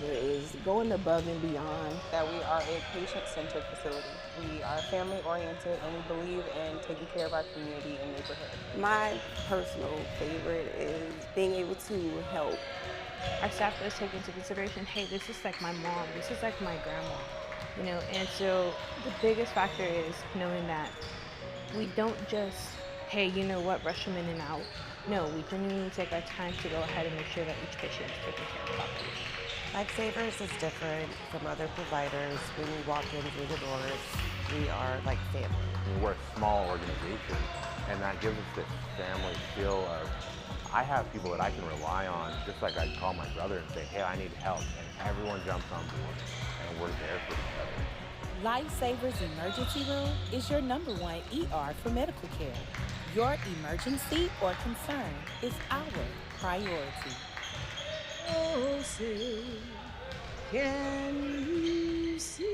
is going above and beyond. That we are a patient-centered facility. We are family-oriented and we believe in taking care of our community and neighborhood. My personal favorite is being able to help. Our staff does take into consideration, hey, this is like my mom, this is like my grandma, you know, and so the biggest factor is knowing that we don't just, hey, you know what, rush them in and out. No, we genuinely take our time to go ahead and make sure that each patient is taken care of properly. Lifesavers is different from other providers. When we walk in through the doors, we are like family. We're a small organization, and that gives us this family feel of, I have people that I can rely on, just like I'd call my brother and say, hey, I need help, and everyone jumps on board, and we're there for each other. Lifesavers Emergency Room is your #1 ER for medical care. Your emergency or concern is our priority. Oh, say, can you see?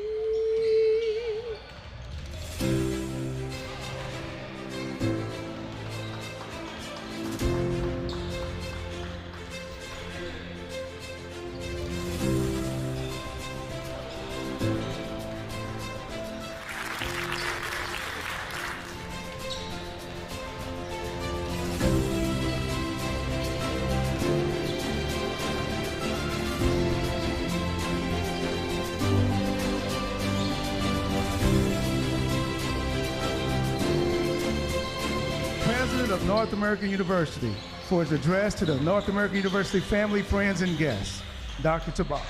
President of North American University, for his address to the North American University family, friends, and guests, Dr. Tipoff.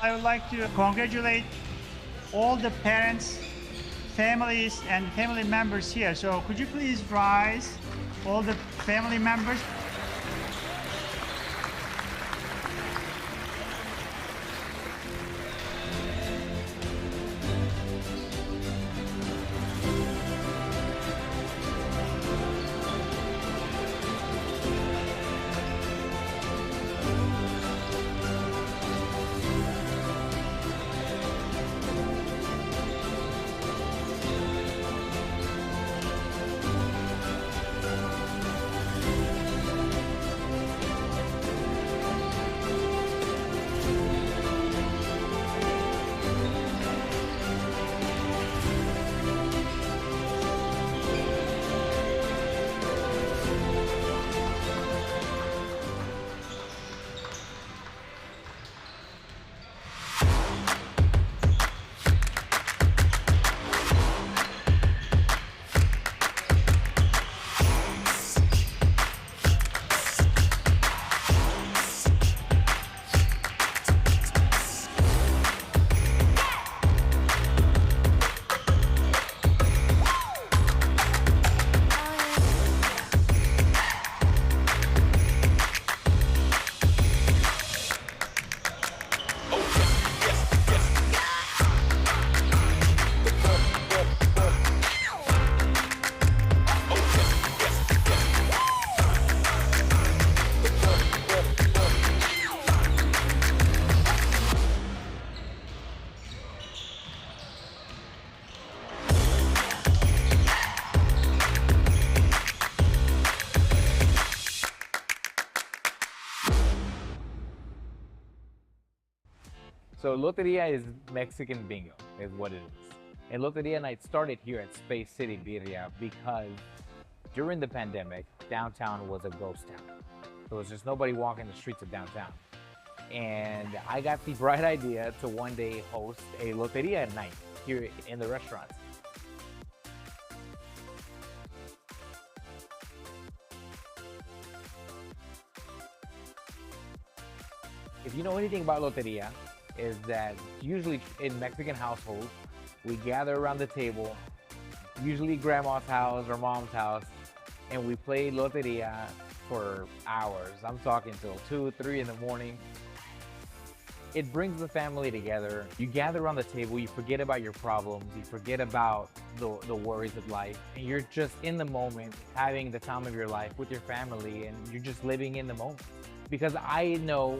I would like to congratulate all the parents, families, and family members here. So could you please rise, all the family members? So Loteria is Mexican bingo, is what it is. And Loteria night started here at Space City Birria because during the pandemic, downtown was a ghost town. There was just nobody walking the streets of downtown. And I got the bright idea to one day host a Loteria night here in the restaurants. If you know anything about Loteria, is that usually in Mexican households, we gather around the table, usually grandma's house or mom's house, and we play Loteria for hours. I'm talking till 2, 3 in the morning. It brings the family together. You gather around the table, you forget about your problems, you forget about the worries of life, and you're just in the moment, having the time of your life with your family, and you're just living in the moment. Because I know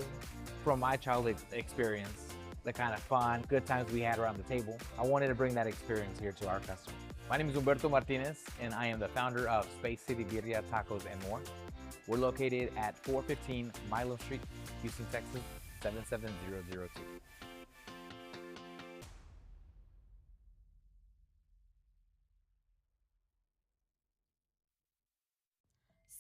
from my childhood experience, the kind of fun, good times we had around the table, I wanted to bring that experience here to our customers. My name is Humberto Martinez, and I am the founder of Space City Birria, Tacos, and More. We're located at 415 Milam Street, Houston, Texas. 77002.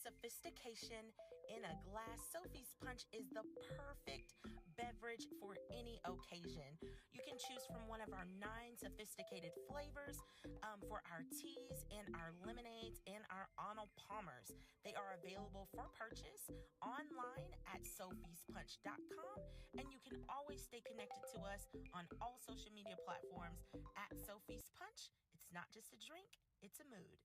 Sophistication in a glass. Sophie's Punch is the perfect beverage for any occasion. You can choose from one of our 9 sophisticated flavors for our teas and our lemonades and our Arnold Palmers. They are available for purchase online at sophiespunch.com, and you can always stay connected to us on all social media platforms at Sophie's Punch. It's not just a drink, it's a mood.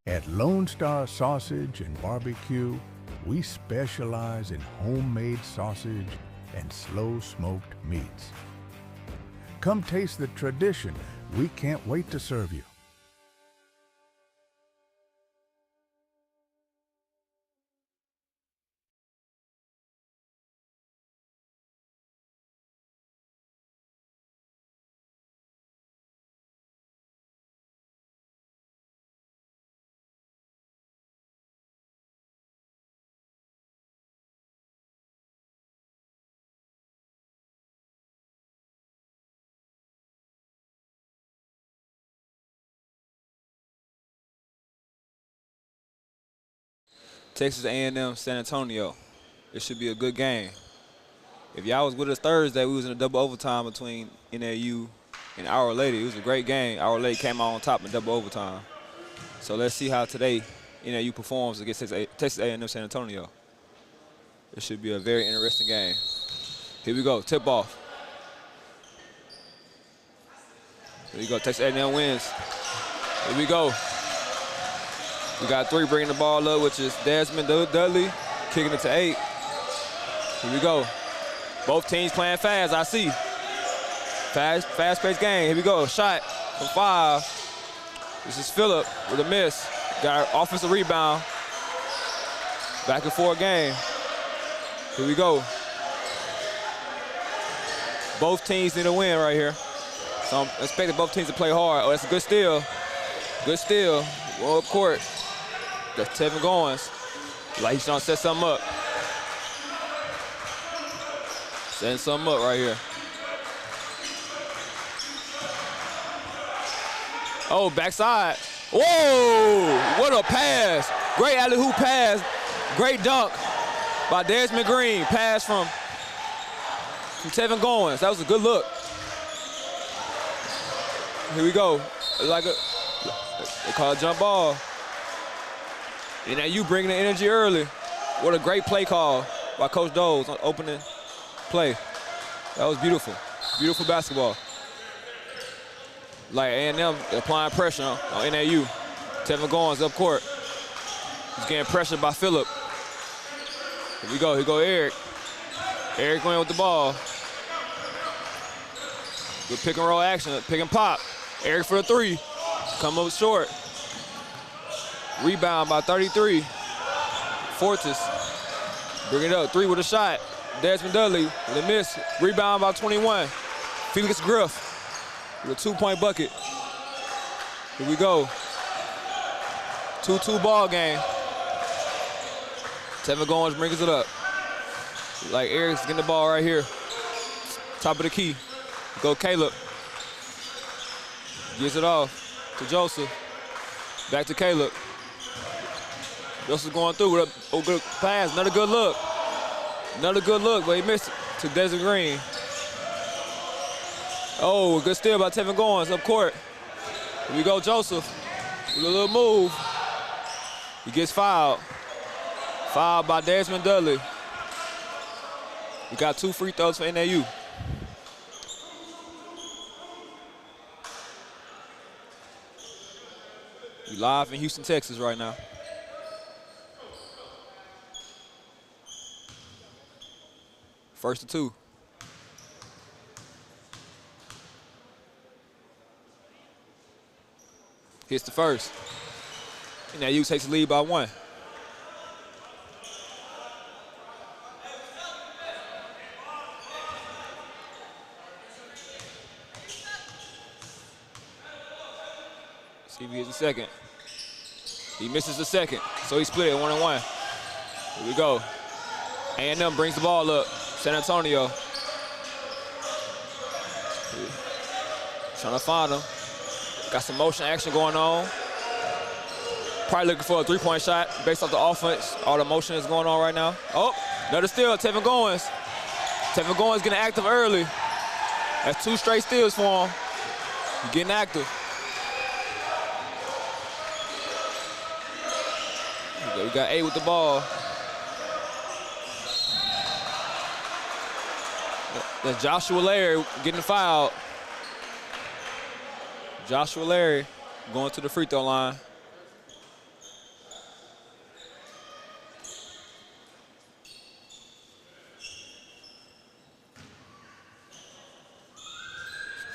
At Lonestar Sausage and BBQ, we specialize in homemade sausage and slow-smoked meats. Come taste the tradition. We can't wait to serve you. Texas A&M San Antonio. It should be a good game. If y'all was with us Thursday, we was in a double overtime between NAU and Our Lady. It was a great game. Our Lady came out on top in double overtime. So let's see how today NAU performs against Texas A&M San Antonio. It should be a very interesting game. Here we go, tip off. Here we go, Texas A&M wins. Here we go. We got 3 bringing the ball up, which is Desmond Dudley, kicking it to 8. Here we go. Both teams playing fast, I see. Fast-paced game. Here we go, shot from 5. This is Phillip with a miss. Got our offensive rebound. Back and forth game. Here we go. Both teams need a win right here. So I'm expecting both teams to play hard. Oh, that's a good steal. Good steal. Well, court. That's Tevin Goins. Like he's trying to set something up. Setting something up right here. Oh, backside. Whoa! What a pass. Great alley-oop pass. Great dunk by Desmond Green. Pass from Tevin Goins. That was a good look. Here we go. Like they call it jump ball. And now you bringing the energy early. What a great play call by Coach Doles on opening play. That was beautiful. Beautiful basketball. Like A&M applying pressure on NAU. Tevin Goins up court. He's getting pressured by Phillip. Here we go. Here go Eric. Eric going with the ball. Good pick and roll action. Pick and pop. Eric for the 3. Come up short. Rebound by 33. Fortis. Bring it up. 3 with a shot. Desmond Dudley with a miss. Rebound by 21. Felix Griff with a 2-point bucket. Here we go. 2-2 ball game. Tevin Goins brings it up. Like Eric's getting the ball right here. Top of the key. Go Caleb. Gives it off to Joseph. Back to Caleb. Joseph going through with a good pass. Another good look. Another good look, but he missed it to Desmond Green. Oh, good steal by Tevin Goins up court. Here we go, Joseph with a little move. He gets fouled. Fouled by Desmond Dudley. We got 2 free throws for NAU. We live in Houston, Texas right now. First and 2. Hits the first. NAU takes the lead by 1. See if he hits the second. He misses the second, so he split it 1-1. Here we go. A&M brings the ball up. San Antonio. Trying to find him. Got some motion action going on. Probably looking for a 3-point shot based off the offense. All the motion is going on right now. Oh, another steal, Tevin Goins. Tevin Goins getting active early. That's 2 straight steals for him. He's getting active. We got 8 with the ball. That's Joshua Larry getting fouled. Joshua Larry going to the free throw line.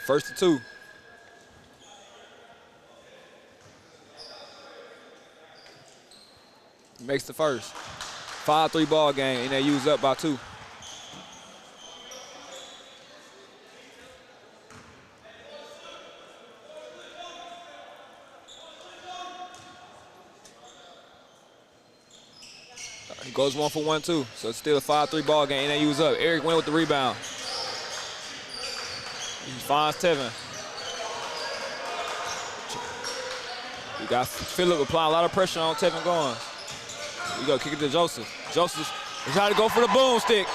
First and 2. Makes the first. 5-3 ball game, and they use up by 2. He goes 1 for 1, too. So it's still a 5-3 ball game, and they use up. Eric went with the rebound. He finds Tevin. We got Phillip applying a lot of pressure on Tevin Goins. We go kick it to Joseph. Joseph, he tried to go for the boomstick.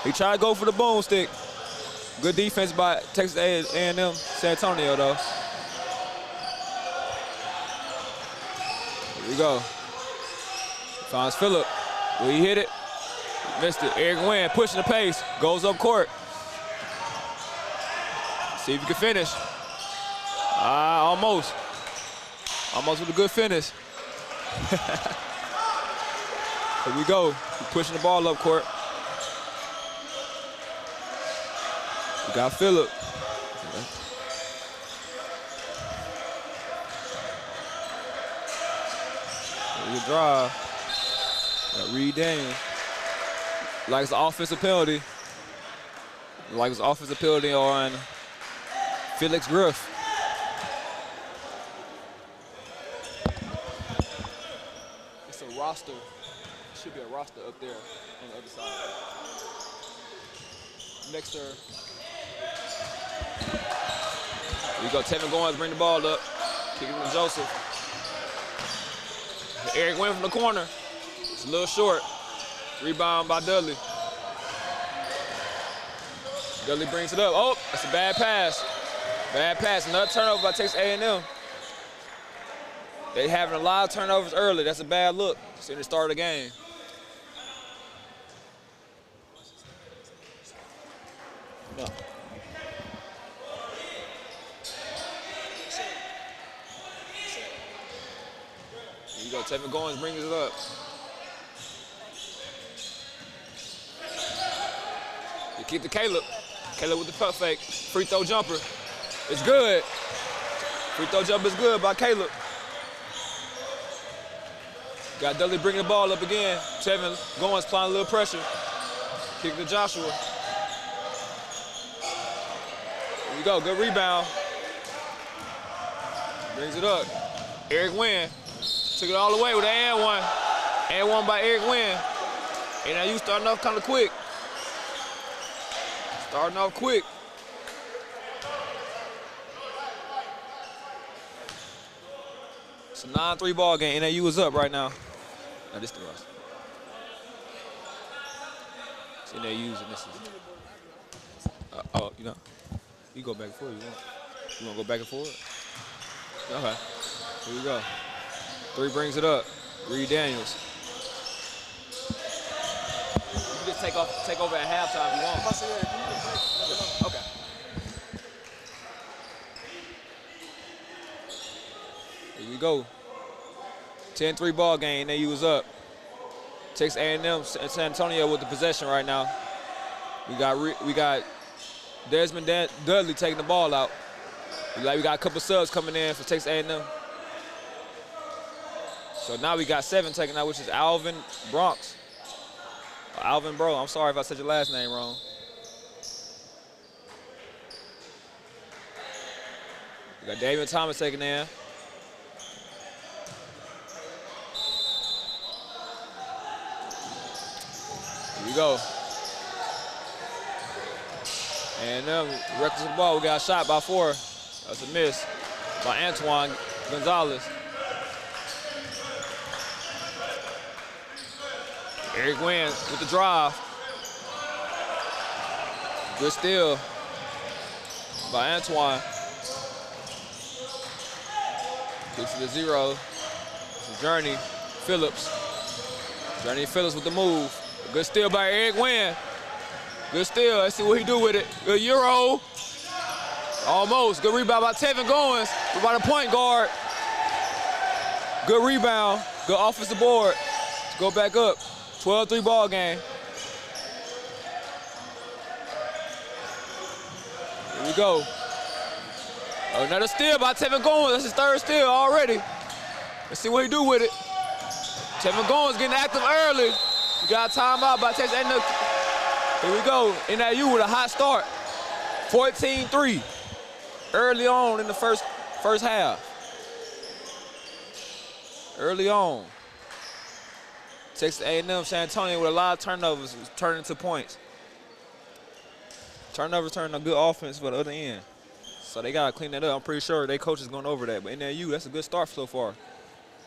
He tried to go for the boomstick. Good defense by Texas A&M San Antonio, though. Here we go. Finds Phillip. Will he hit it? Missed it. Eric Nguyen pushing the pace. Goes up court. See if he can finish. Almost. Almost with a good finish. Here we go. He's pushing the ball up court. We got Phillip. Here's a drive. Got Reed Daniels. Like it's an offensive penalty. Like it's an offensive penalty on Felix Griff. It's a roster. Should be a roster up there on the other side. Next to her. Here we go. Tevin Goins bring the ball up. Kick it to Joseph. Eric went from the corner. It's a little short. Rebound by Dudley. Dudley brings it up. Oh, that's a bad pass. Bad pass. Another turnover by Texas A&M. They having a lot of turnovers early. That's a bad look. It's in the start of the game. No. Here you go. Tevin Goins brings it up. You keep the Caleb. Caleb with the pump fake. Free throw jumper. It's good. Free throw jumper is good by Caleb. Got Dudley bringing the ball up again. Tevin Goins applying a little pressure. Kick to Joshua. Here we go, good rebound. Brings it up. Eric Wynn took it all the way with an and one. And one by Eric Wynn. NAU starting off kind of quick. Starting off quick. It's a 9-3 ball game. NAU is up right now. Now this is the Ross. It's NAU's and this is. Oh, you know. You go back and forth. You want to go back and forth? Okay. Here we go. 3 brings it up. Reed Daniels. You can just take over at halftime if you want. Okay. Here we go. 10-3 ball game. NAU is up. Texas A&M San Antonio with the possession right now. We got Desmond Dudley taking the ball out. We got a couple subs coming in for Texas A&M. So now we got 7 taken out, which is Alvin Bronx. Alvin Bro, I'm sorry if I said your last name wrong. We got David Thomas taking in. Here we go. And then reckless with the ball, we got a shot by 4. That's a miss by Antoine Gonzalez. Eric Wynn with the drive. Good steal by Antoine. Kicks to the 0. It's Journey Phillips. Journey Phillips with the move. Good steal by Eric Wynn. Good steal. Let's see what he do with it. Good Euro. Almost. Good rebound by Tevin Goins. By the point guard. Good rebound. Good offensive board. Let's go back up. 12-3 ball game. Here we go. Another steal by Tevin Goins. That's his 3rd steal already. Let's see what he do with it. Tevin Goins getting active early. We got a timeout by Texas A&M. Here we go. NAU with a hot start. 14-3. Early on in the first half. Early on. Texas A&M San Antonio with a lot of turnovers turning into points. Turnovers turning a good offense for the other end. So they got to clean that up. I'm pretty sure their coach is going over that. But NAU, that's a good start so far.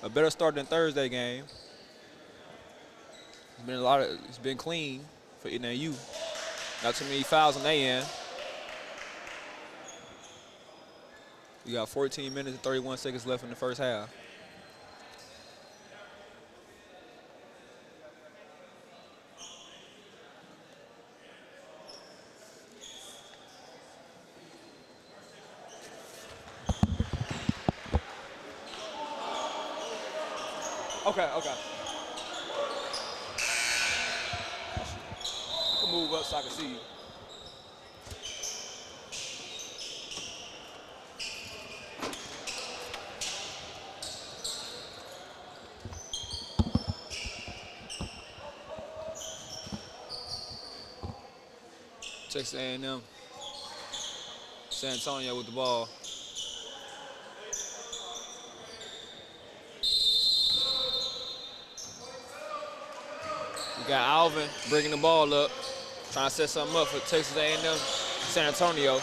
A better start than Thursday game. It's been clean for NAU. Not too many fouls on their end. We got 14 minutes and 31 seconds left in the first half. Okay. You can move up so I can see you. Texas A&M San Antonio with the ball. We got Alvin bringing the ball up, trying to set something up for Texas A&M San Antonio.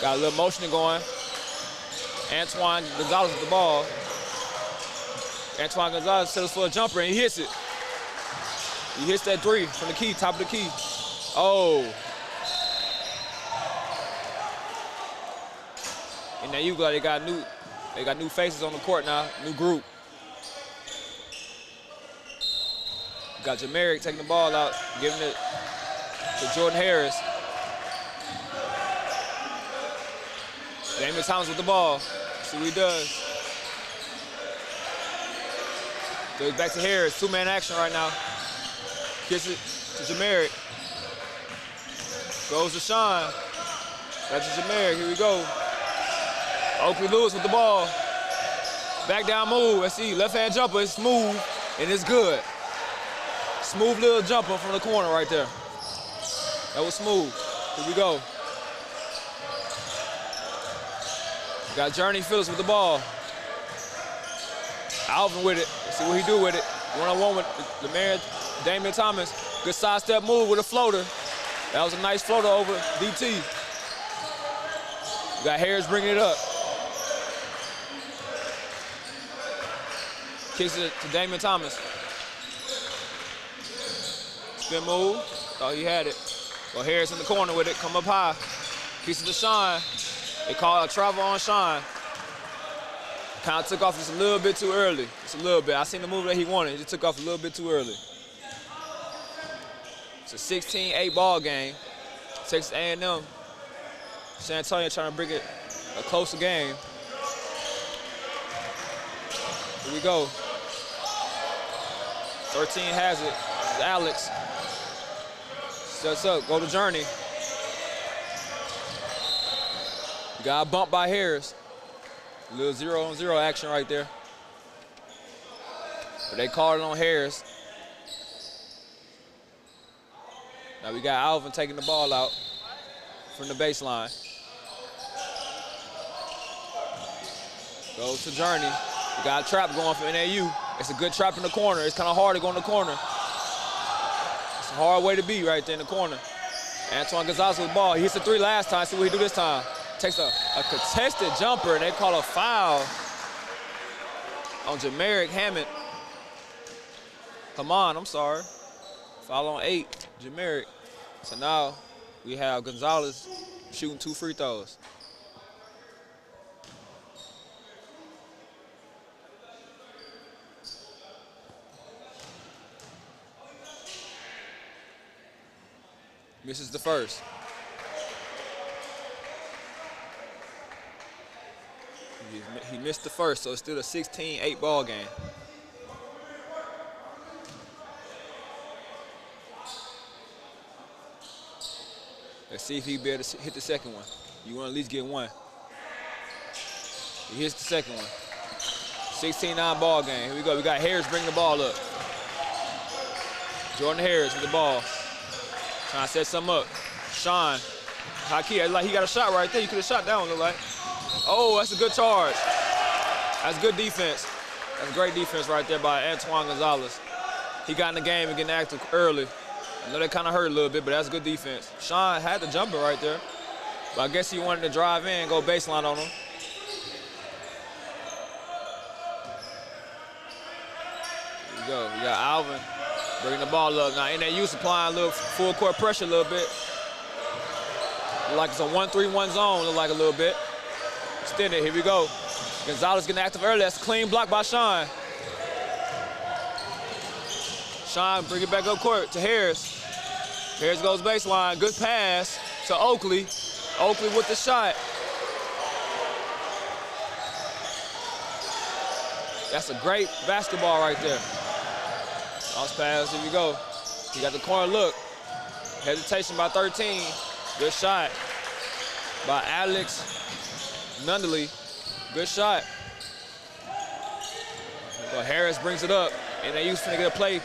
Got a little motion going. Antoine Gonzalez with the ball. Antoine Gonzalez settles for a jumper and he hits it. He hits that 3 from the key, top of the key. Oh. And now they got new faces on the court now, new group. Got Jamaric taking the ball out, giving it to Jordan Harris. Damian Thomas with the ball. See what he does. Goes back to Harris, 2-man action right now. Gets it to Jamaric. Goes to Sean. Back to Jamaric, here we go. Oakley Lewis with the ball. Back down move, let's see, left hand jumper, it's smooth and it's good. Smooth little jumper from the corner right there. That was smooth. Here we go. Got Journey Phillips with the ball. Alvin with it. Let's see what he do with it. One-on-one with Lemare Damian Thomas. Good sidestep move with a floater. That was a nice floater over DT. We got Harris bringing it up. Kicks it to Damian Thomas. Spin move. Thought he had it. Well, Harris in the corner with it. Come up high. Kicks it to Sean. They call a travel on Sean. Kind of took off just a little bit too early. Just a little bit. I seen the move that he wanted. He just took off a little bit too early. It's a 16-8 ball game. Texas A&M. San Antonio trying to bring it a closer game. Here we go. 13 has it. It's Alex. Sets up. Go to Journey. Got bumped by Harris. A little 0-on-0 action right there. But they called it on Harris. Now we got Alvin taking the ball out from the baseline. Goes to Journey. We got a trap going for NAU. It's a good trap in the corner. It's kind of hard to go in the corner. It's a hard way to be right there in the corner. Antoine Gonzalez with the ball. He hits the three last time. See what he do this time. Takes a contested jumper, and they call a foul on Jamarick Hammond. Come on, I'm sorry. Foul on 8, Jamarick. So now we have Gonzalez shooting 2 free throws. Misses the first. He missed the first, so it's still a 16-8 ball game. Let's see if he be able to hit the second one. You want to at least get one. He hits the second one. 16-9 ball game. Here we go. We got Harris bringing the ball up. Jordan Harris with the ball. Trying to set something up. Sean. Haki, like he got a shot right there. You could have shot that one, look like. Oh, that's a good charge. That's good defense. That's great defense right there by Antoine Gonzalez. He got in the game and getting active early. I know that kind of hurt a little bit, but that's good defense. Sean had the jumper right there, but I guess he wanted to drive in, go baseline on him. Here we go. We got Alvin bringing the ball up. Now NAU supplying a little full court pressure a little bit. Look like it's a 1-3-1 zone, look like a little bit. Extend it, here we go. Gonzalez getting active early. That's a clean block by Sean. Sean bring it back up court to Harris. Harris goes baseline, good pass to Oakley. Oakley with the shot. That's a great basketball right there. Cross pass, here we go. He got the corner look. Hesitation by 13. Good shot by Alex Nundley. Good shot. But Harris brings it up, and they used to get a play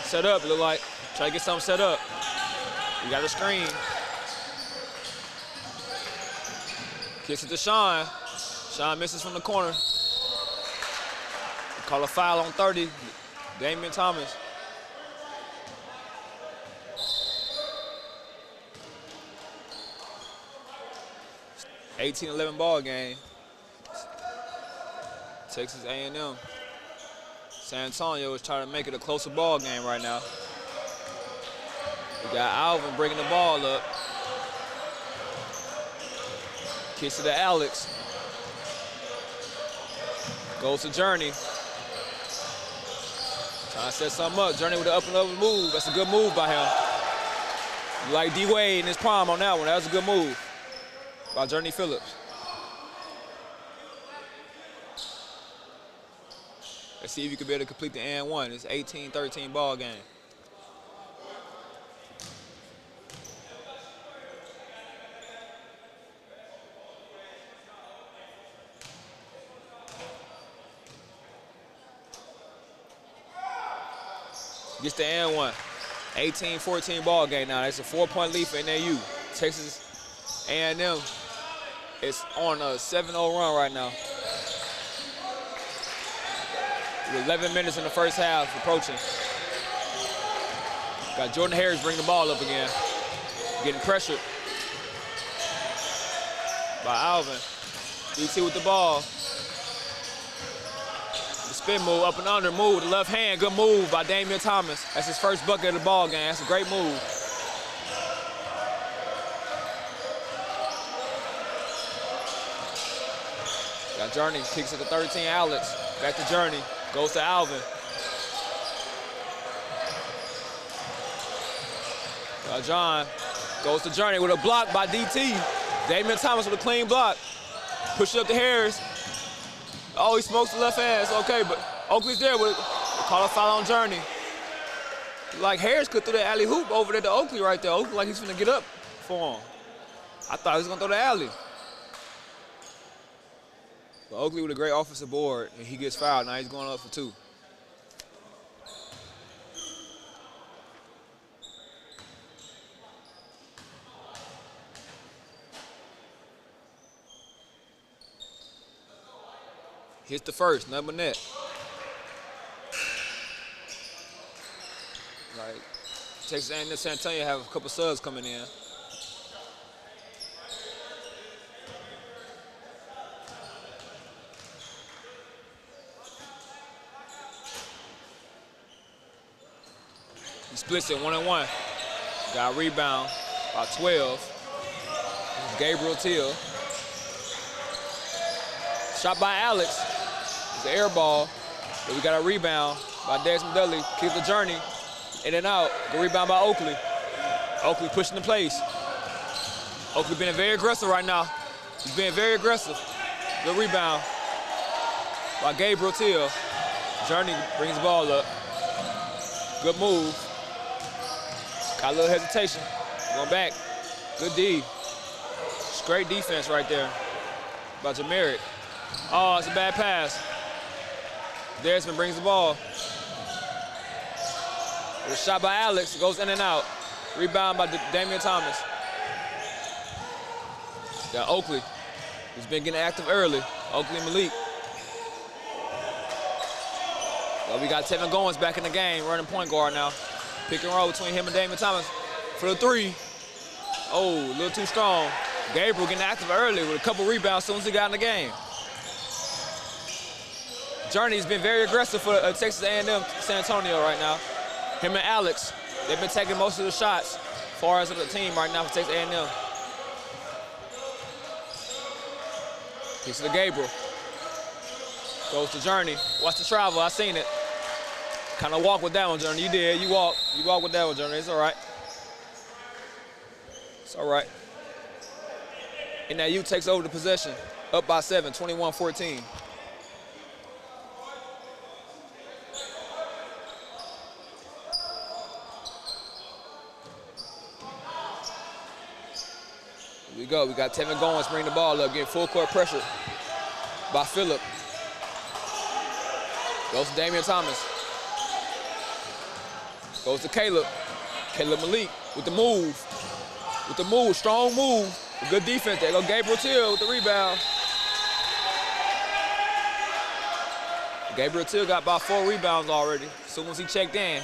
set up, it look like. Try to get something set up. We got a screen. Kicks it to Sean. Sean misses from the corner. Call a foul on 30, Damian Thomas. (18-11) ball game. Texas A&M. San Antonio is trying to make it a closer ball game right now. We got Alvin bringing the ball up. Kicks it to Alex. Goes to Journey. Trying to set something up. Journey with the up and over move. That's a good move by him. Like D-Wade in his prime on that one. That was a good move by Journey Phillips. Let's see if you can be able to complete the and one. It's 18-13 ball game. Gets the and one. 18-14 ball game now. That's a 4-point lead for NAU. Texas A&M is on a 7-0 run right now. With 11 minutes in the first half approaching. Got Jordan Harris bring the ball up again. Getting pressured by Alvin. DT with the ball. The spin move, up and under move with the left hand. Good move by Damian Thomas. That's his first bucket of the ball game. That's a great move. Got Journey, kicks it to 13, Alex. Back to Journey, goes to Alvin. John goes to Journey with a block by DT. Damian Thomas with a clean block. Push it up to Harris. Oh, he smokes the left hand. It's okay, but Oakley's there with call a foul on Journey. Like Harris could throw the alley hoop over there to Oakley right there. Oakley like he's gonna get up for him. I thought he was gonna throw the alley. But Oakley with a great offensive board, and he gets fouled. Now he's going up for 2. Hits the first, number net. Like, Texas A&M San Antonio have a couple subs coming in. He splits it 1-on-1. Got a rebound by 12. Gabriel Till. Shot by Alex. It's an air ball. But we got a rebound by Desmond Dudley. Kicks the Journey. In and out. Good rebound by Oakley. Oakley pushing the place. Oakley being very aggressive right now. He's being very aggressive. Good rebound by Gabriel Till. Journey brings the ball up. Good move. Got a little hesitation. Going back. Good D. Great defense right there by Jamerick. Oh, it's a bad pass. Desmond brings the ball. With a shot by Alex, goes in and out. Rebound by Damian Thomas. Got Oakley, who's been getting active early. Oakley and Malik. Well, we got Tevin Goins back in the game, running point guard now. Pick and roll between him and Damian Thomas for the 3. Oh, a little too strong. Gabriel getting active early with a couple rebounds as soon as he got in the game. Journey's been very aggressive for Texas A&M San Antonio right now. Him and Alex, they've been taking most of the shots as far as the team right now for Texas A&M. Kicks to Gabriel. Goes to Journey. Watch the travel, I seen it. Kind of walk with that one, Journey. You did, you walk with that one, Journey. It's all right. It's all right. NAU takes over the possession, up by 7, 21-14. Here we go. We got Tevin Goins bring the ball up, getting full court pressure by Phillip. Goes to Damian Thomas. Goes to Caleb. Caleb Malik with the move. With the move, strong move. Good defense there. Go Gabriel Till with the rebound. Gabriel Till got about 4 rebounds already. As soon as he checked in,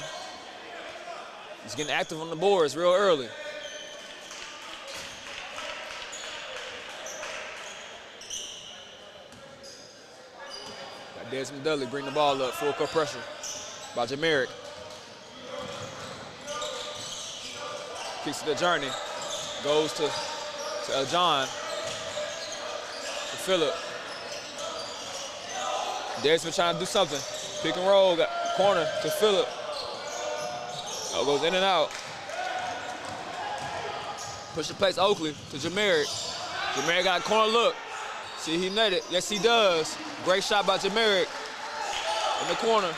he's getting active on the boards real early. Got Desmond Dudley bring the ball up, full court pressure by Jamerick. Kicks to the Journey. Goes to John. To Phillip. Desmond trying to do something. Pick and roll, got corner to Phillip. Oh, goes in and out. Push the place Oakley to Jamerick. Jamerick got a corner look. See, he net it. Yes, he does. Great shot by Jamerick in the corner.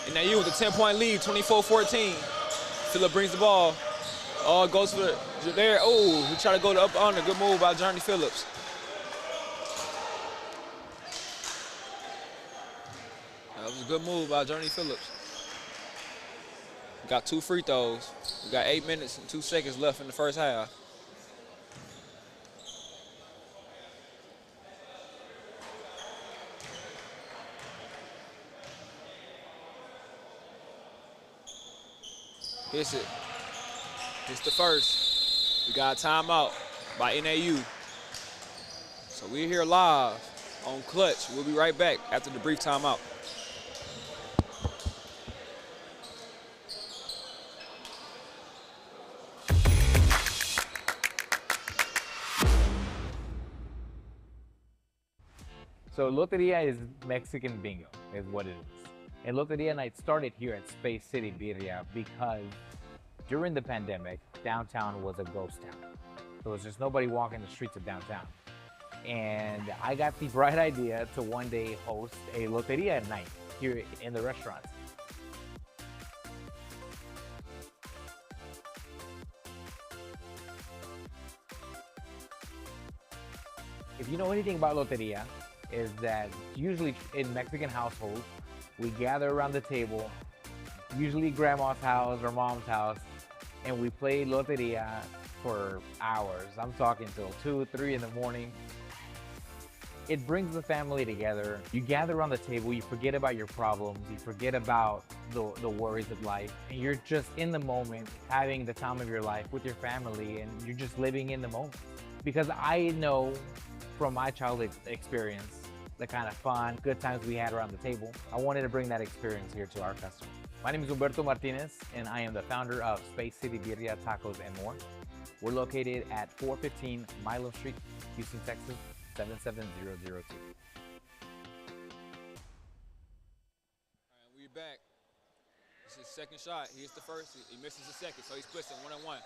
And now you with a 10-point lead, 24-14. Phillip brings the ball. Oh, it goes for there. Oh, he tried to go to up under. Good move by Journey Phillips. That was a good move by Journey Phillips. Got 2 free throws. We got 8 minutes and 2 seconds left in the first half. Hits it. Hits the first. We got a timeout by NAU. So we're here live on Clutch. We'll be right back after the brief timeout. So Loteria is Mexican bingo, is what it is. And Loteria night started here at Space City Birria because during the pandemic, downtown was a ghost town. There was just nobody walking the streets of downtown. And I got the bright idea to one day host a Loteria night here in the restaurant. If you know anything about Loteria, is that usually in Mexican households, we gather around the table, usually grandma's house or mom's house, and we play Loteria for hours. I'm talking till 2, 3 in the morning. It brings the family together. You gather around the table, you forget about your problems, you forget about the worries of life, and you're just in the moment, having the time of your life with your family, and you're just living in the moment. Because I know from my childhood experience, the kind of fun, good times we had around the table, I wanted to bring that experience here to our customers. My name is Humberto Martinez, and I am the founder of Space City Birria, Tacos, and More. We're located at 415 Milo Street, Houston, Texas, 77002. All right, we're back. This is his second shot. He hits the first, he misses the second, so he splits it 1-on-1.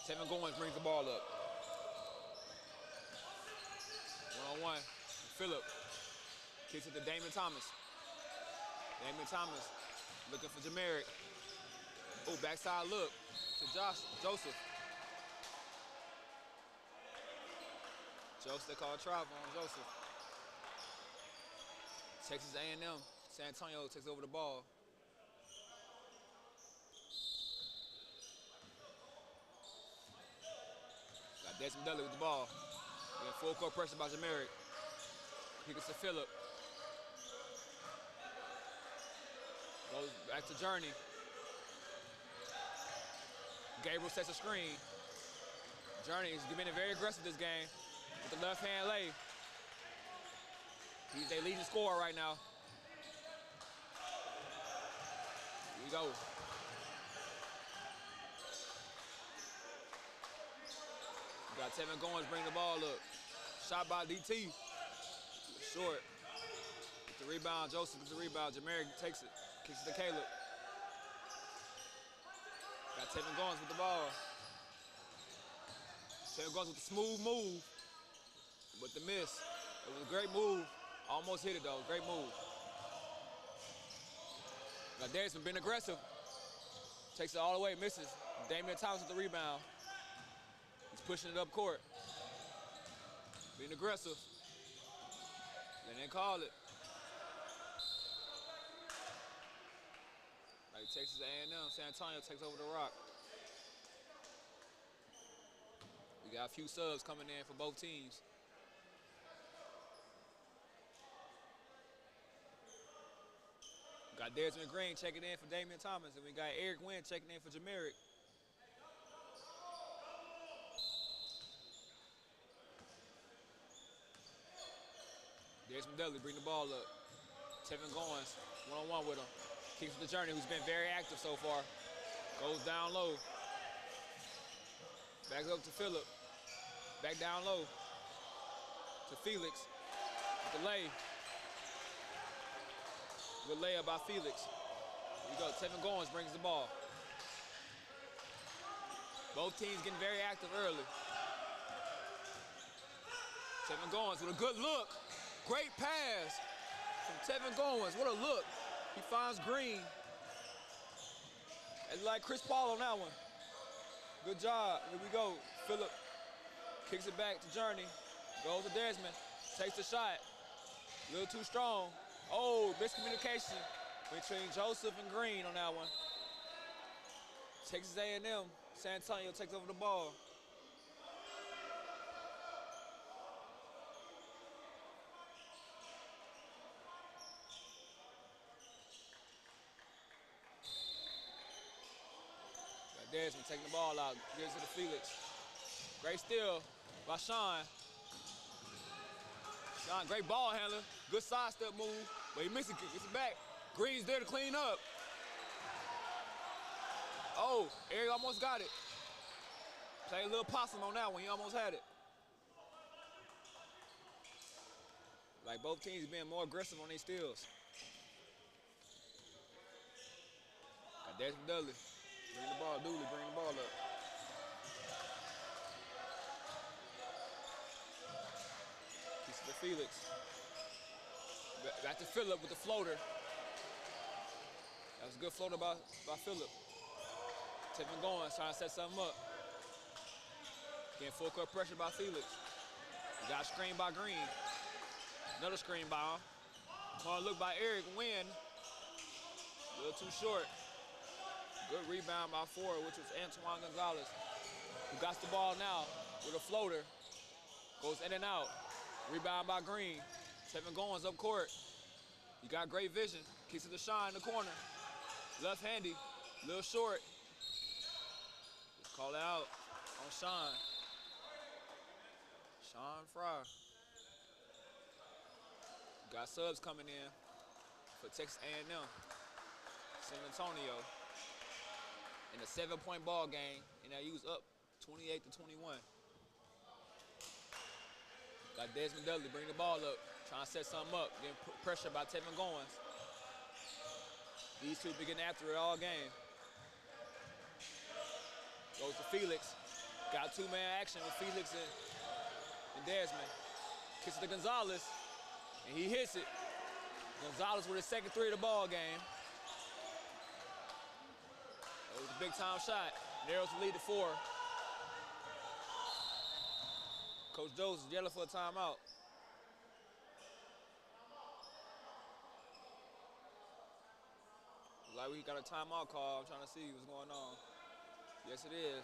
Tevin Goins brings the ball up. 1-on-1. Phillip kicks it to Damon Thomas. Damon Thomas looking for Jamaric. Oh, backside look to Joseph. They call a travel on Joseph. Texas A&M, San Antonio takes over the ball. Got Desmond Dudley with the ball. We have full court pressure by Jamaric. He gets to Phillip. Goes back to Journey. Gabriel sets a screen. Journey is being very aggressive this game with the left hand lay. He's their leading scorer right now. Here we go. We got Tevin Goins bring the ball up. Shot by DT. Short. Get the rebound. Joseph gets the rebound. Jamaric takes it. Kicks it to Caleb. Got Tevin Goins with the ball. Tevin Goins with the smooth move. But the miss. It was a great move. Almost hit it though. Great move. Got Darius been aggressive. Takes it all the way. Misses. Damian Thomas with the rebound. He's pushing it up court. Being aggressive. They didn't call it. Like Texas A&M, San Antonio takes over the rock. We got a few subs coming in for both teams. We got Desmond Green checking in for Damian Thomas, and we got Eric Wynn checking in for Jamaric. Desmond Dudley bring the ball up. Tevin Goins, 1-on-1 with him. Kicks to the Journey, who's been very active so far. Goes down low. Backs up to Phillip. Back down low to Felix. With the lay. Good layup by Felix. Here we go. Tevin Goins brings the ball. Both teams getting very active early. Tevin Goins with a good look. Great pass from Tevin Goins. What a look. He finds Green. It's like Chris Paul on that one. Good job. Here we go. Phillip kicks it back to Journey. Goes to Desmond. Takes the shot. A little too strong. Oh, miscommunication between Joseph and Green on that one. Texas A&M, San Antonio takes over the ball. Got Desmond taking the ball out, gives it to Felix. Great steal by Sean. Sean, great ball handler. Good sidestep move, but he missed it, gets it back. Green's there to clean up. Oh, Eric almost got it. Play a little possum on that one, he almost had it. Like both teams being more aggressive on these steals. Got Desmond Dudley. Bring the ball, Dooley, bring the ball up. Piece to Felix. Back to Phillip with the floater. That was a good floater by Phillip. Tipping going, trying to set something up. Getting full court pressure by Felix. He got screened by Green. Another screen by him. Hard look by Eric Wynn. A little too short. Good rebound by Ford, which was Antoine Gonzalez, who got the ball now with a floater. Goes in and out. Rebound by Green. Tevin Goins up court. He got great vision. Kicks it to Sean in the corner. Left-handy, a little short. Just call it out on Sean. Sean Fry. Got subs coming in for Texas A&M. San Antonio. In a 7-point ball game, NAU's up 28-21. Got Desmond Dudley bring the ball up, trying to set something up, getting pressure by Tevin Goins. These two been getting after it all game. Goes to Felix. Got two-man action with Felix and Desmond. Kicks it to Gonzalez, and he hits it. Gonzalez with his second three of the ball game. It was a big-time shot. Narrows the lead to 4. Coach Jones is yelling for a timeout. Like we got a timeout call. I'm trying to see what's going on. Yes, it is.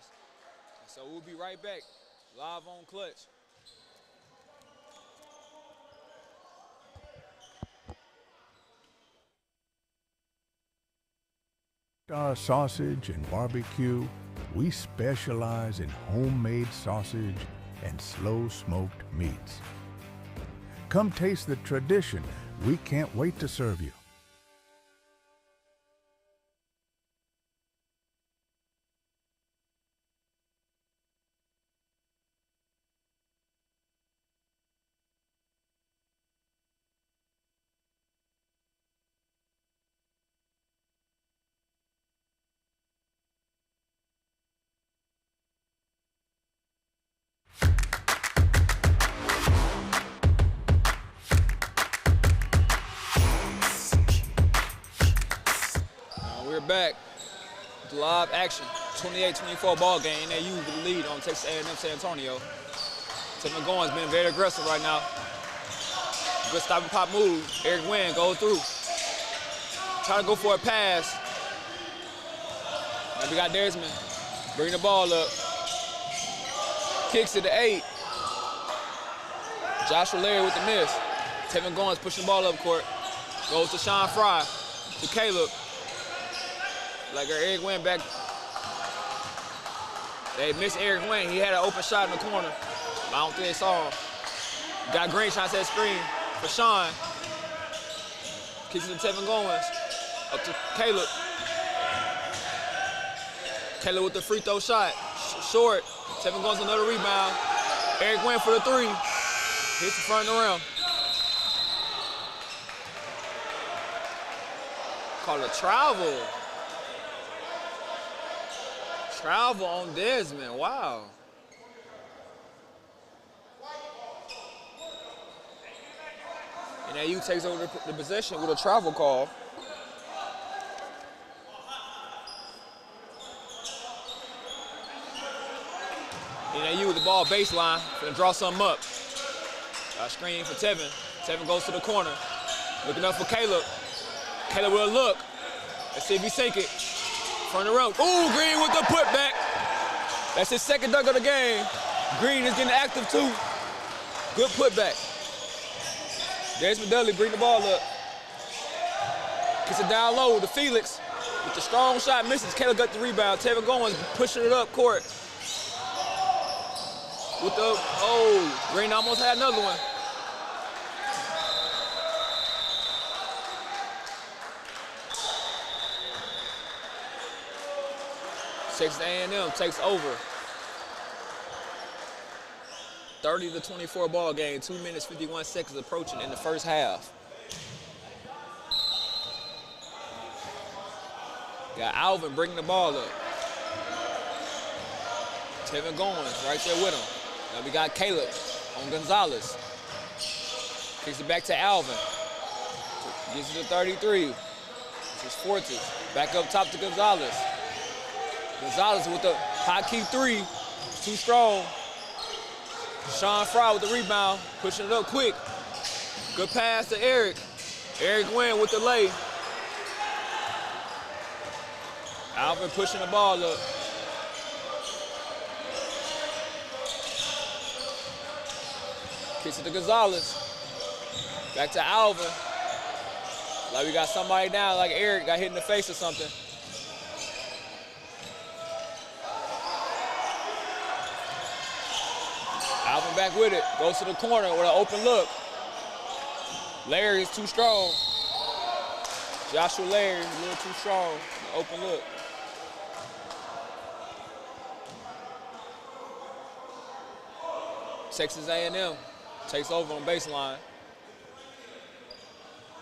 And so we'll be right back, live on Clutch. Lonestar Sausage and BBQ, we specialize in homemade sausage and slow-smoked meats. Come taste the tradition. We can't wait to serve you. We're back with live action, 28-24 ball game. NAU with the lead on Texas A&M San Antonio. Tevin Goins been very aggressive right now. Good stop and pop move. Eric Wynn goes through. Trying to go for a pass. And we got Desmond. Bring the ball up. Kicks it to 8. Joshua Larry with the miss. Tevin Goins pushing the ball up court. Goes to Sean Fry. To Caleb. Like Eric Wynn back. They missed Eric Wynn. He had an open shot in the corner. I don't think they saw him. Got Green trying to set screen for Sean. Kicks it to Tevin Goins. Up to Caleb. Caleb with the free throw shot. Short. Tevin Goins another rebound. Eric Wynn for the 3. Hits the front of the rim. Call it travel. Travel on Desmond, wow. NAU takes over the possession with a travel call. NAU with the ball baseline, gonna draw something up. Screen for Tevin. Tevin goes to the corner. Looking up for Caleb. Caleb will look. Let's see if he sink it. Front of the rim. Ooh, Green with the putback. That's his second dunk of the game. Green is getting active too. Good putback. Desmond Dudley bring the ball up. Gets it down low to Felix. With the strong shot, misses. Caleb got the rebound. Tevin Goins pushing it up court. With the, Green almost had another one. Texas A&M takes over. 30-24 ball game, 2 minutes, 51 seconds approaching in the first half. Got Alvin bringing the ball up. Tevin Goins right there with him. Now we got Caleb on Gonzalez. Kicks it back to Alvin. Gets it to 33. This is Fortes. Back up top to Gonzalez. Gonzalez with the high key three. Too strong. Sean Fry with the rebound. Pushing it up quick. Good pass to Eric. Eric Nguyen with the lay. Alvin pushing the ball up. Kicks it to Gonzalez. Back to Alvin. Like we got somebody down, like Eric got hit in the face or something. Alvin back with it. Goes to the corner with an open look. Larry is too strong. Joshua Larry is a little too strong. Open look. Texas A&M takes over on baseline.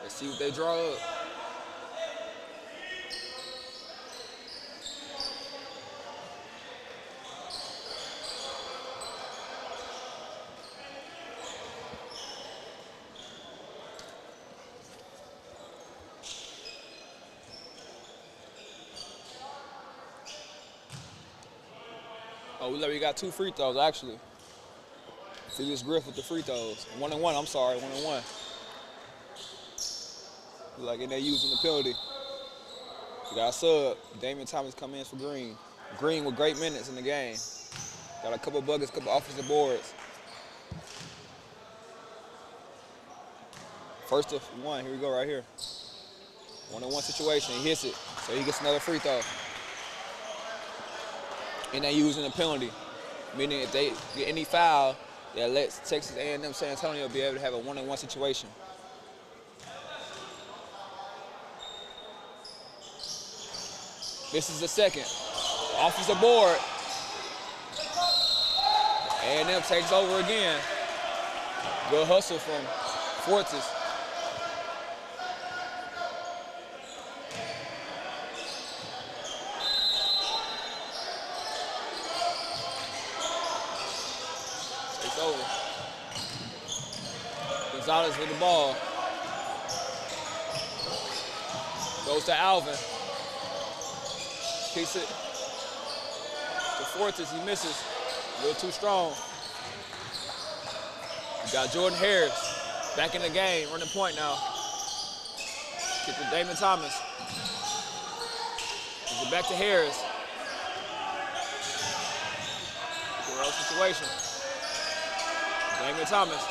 Let's see what they draw up. Oh, we got 2 free throws, actually. Felix Griff with the free throws. 1-1, I'm sorry, 1-1. Like NAU using the penalty. We got a sub. Damian Thomas come in for Green. Green with great minutes in the game. Got a couple buckets, couple offensive boards. First of one, here we go right here. 1-on-1 situation, he hits it, so he gets another free throw. NAU using the penalty, meaning if they get any foul, that lets Texas A&M San Antonio be able to have a 1-on-1 situation. This is the second. Offensive board. A&M takes over again. Good hustle from Fortes. Takes over. Gonzalez with the ball. Goes to Alvin. Kicks it to Fortes, he misses. A little too strong. We got Jordan Harris back in the game, running point now. Get to Damon Thomas. Gives it back to Harris. Good situation. Damon Thomas.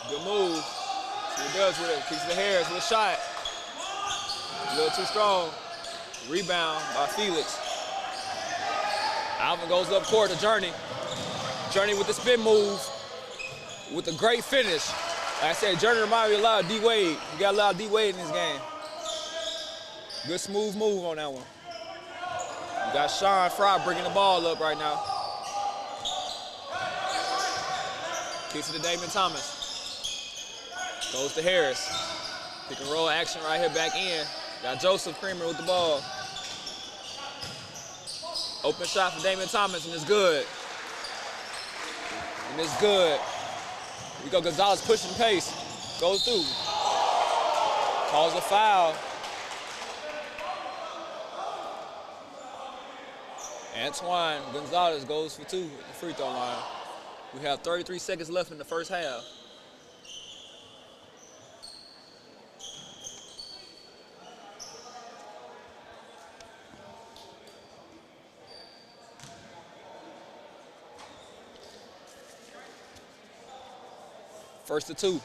Good move. See what he does with it. Kicks it to Harris with a shot. A little too strong. Rebound by Felix. Alvin goes up court to Journey. Journey with the spin move. With a great finish. Like I said, Journey reminds me a lot of D-Wade. You got a lot of D-Wade in this game. Good smooth move on that one. You got Sean Fry bringing the ball up right now. Kicks it to Damon Thomas. Goes to Harris. Pick and roll action right here back in. Got Joseph Creamer with the ball. Open shot for Damon Thomas, and it's good. And it's good. We go Gonzalez pushing pace. Goes through. Calls a foul. Antoine Gonzalez goes for 2 at the free throw line. We have 33 seconds left in the first half. First to two.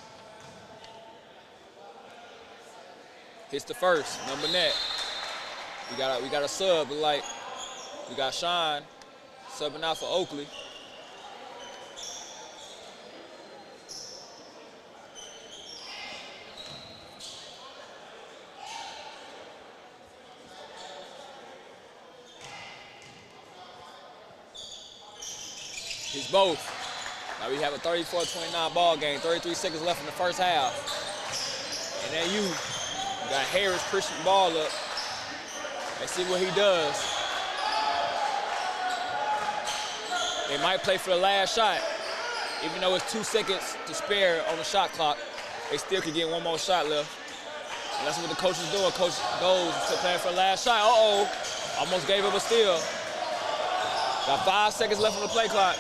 Hits the first, number net. We got a sub, but like we got Sean subbing out for Oakley. He's both. Now we have a 34-29 ball game, 33 seconds left in the first half. And then you got Harris pushing the ball up. Let's see what he does. They might play for the last shot. Even though it's 2 seconds to spare on the shot clock, they still could get one more shot left. And that's what the coach is doing. Coach goes to play for the last shot. Uh-oh, almost gave up a steal. Got 5 seconds left on the play clock.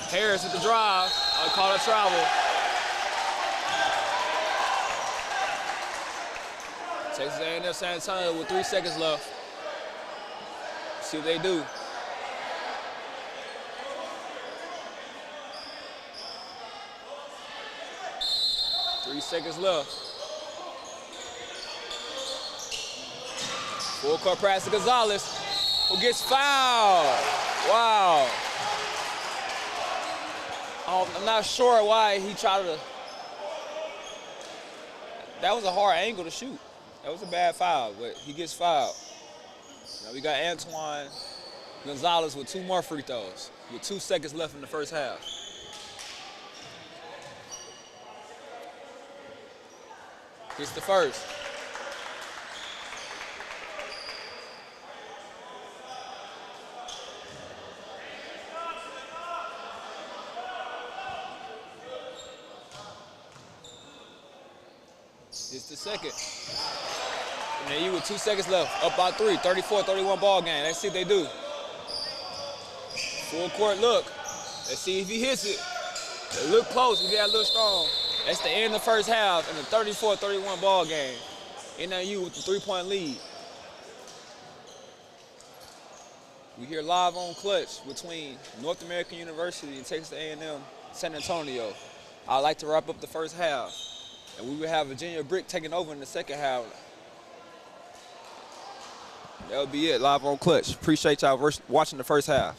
Harris with the drive. I call it travel. Texas A&M San Antonio with 3 seconds left. See what they do. Three seconds left. Full court pass to Gonzalez, who gets fouled. Wow. I'm not sure why he tried to. That was a hard angle to shoot. That was a bad foul, but he gets fouled. Now we got Antoine Gonzalez with 2 more free throws with 2 seconds left in the first half. Gets the first. It's the second. And then you with 2 seconds left, up by 3, 34-31 ball game. Let's see what they do. Full court look. Let's see if he hits it. They look close, we got a little strong. That's the end of the first half in the 34-31 ball game. NAU with the 3-point lead. We here live on Clutch between North American University and Texas A&M San Antonio. I'd like to wrap up the first half. And we will have Virginia Brick taking over in the second half. That'll be it, live on Clutch. Appreciate y'all watching the first half.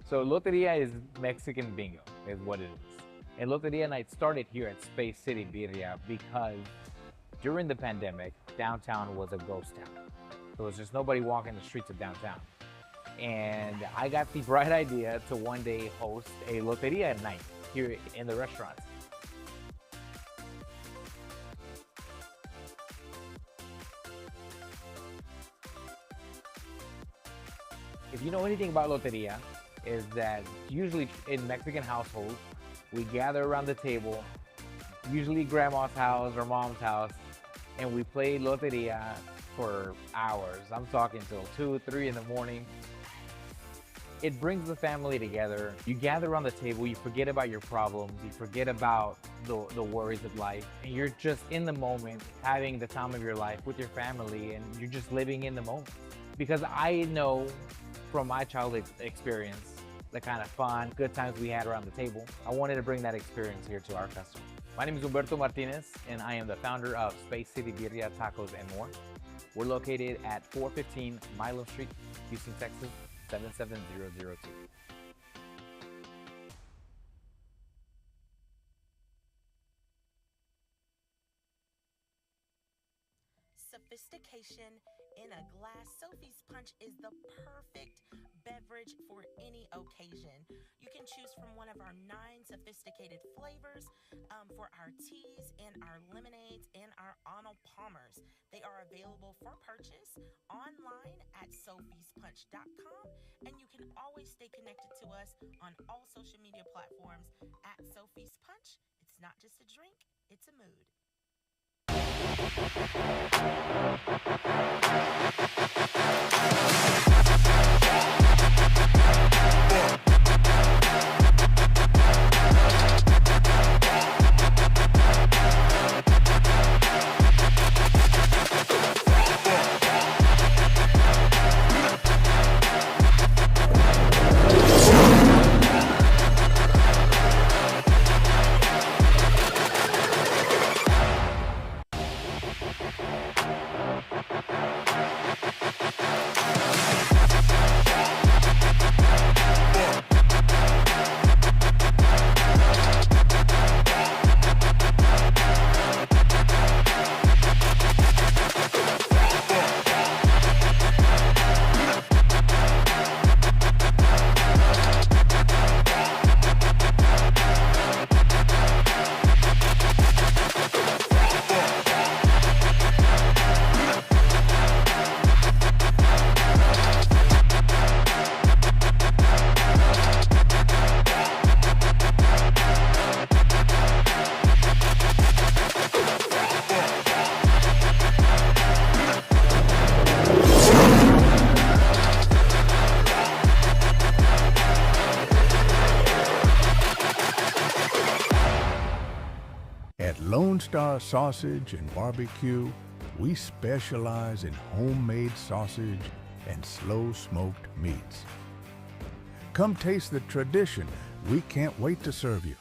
So Loteria is Mexican bingo, is what it is. And Loteria night started here at Space City Birria because during the pandemic, downtown was a ghost town. There was just nobody walking the streets of downtown. And I got the bright idea to one day host a Loteria night here in the restaurant. If you know anything about Loteria, is that usually in Mexican households, we gather around the table, usually grandma's house or mom's house, and we play Loteria for hours. I'm talking till 2, 3 in the morning. It brings the family together. You gather around the table, you forget about your problems, you forget about the worries of life, and you're just in the moment, having the time of your life with your family, and you're just living in the moment. Because I know from my childhood experience, the kind of fun, good times we had around the table, I wanted to bring that experience here to our customers. My name is Humberto Martinez, and I am the founder of Space City Birria, Tacos, and More. We're located at 415 Milo Street, Houston, Texas, 77002. Sophistication in a glass. Sophie's Punch is the perfect beverage for any occasion. You can choose from one of our 9 sophisticated flavors for our teas and our lemonades and our Arnold Palmers. They are available for purchase online at sophiesppunch.com, and you can always stay connected to us on all social media platforms at Sophie's Punch. It's not just a drink, it's a mood. At Lonestar Sausage and BBQ, we specialize in homemade sausage and slow-smoked meats. Come taste the tradition. We can't wait to serve you.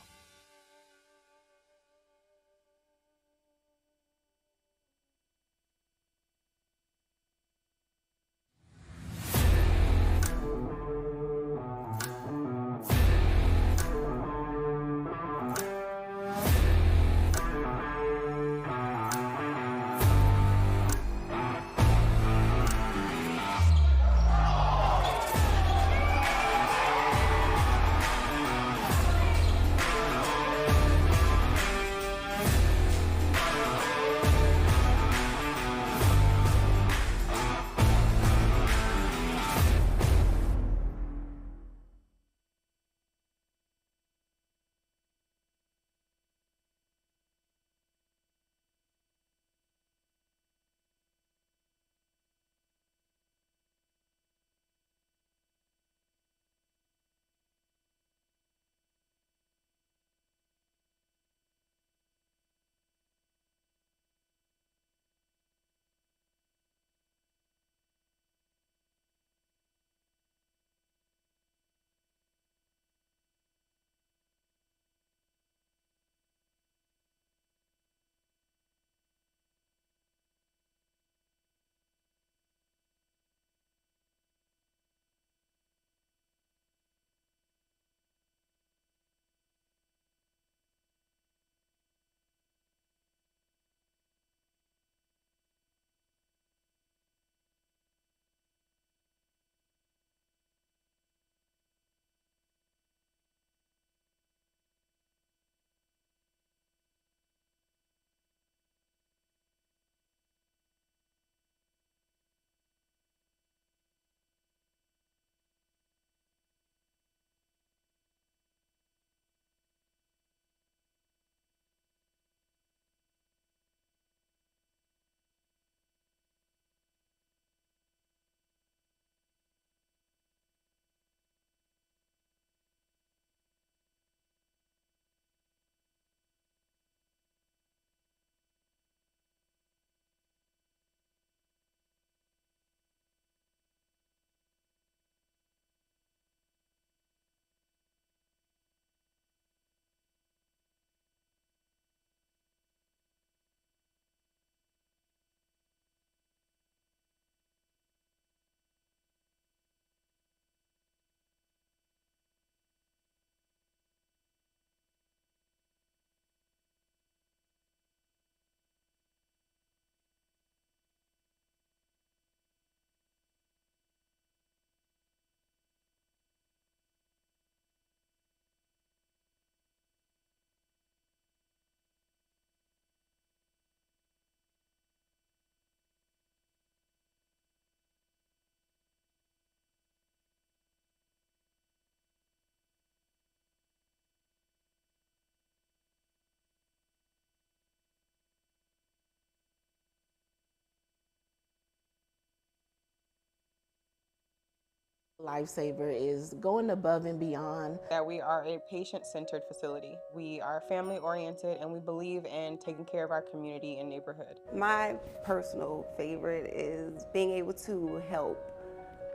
Lifesaver is going above and beyond. That we are a patient-centered facility. We are family-oriented and we believe in taking care of our community and neighborhood. My personal favorite is being able to help.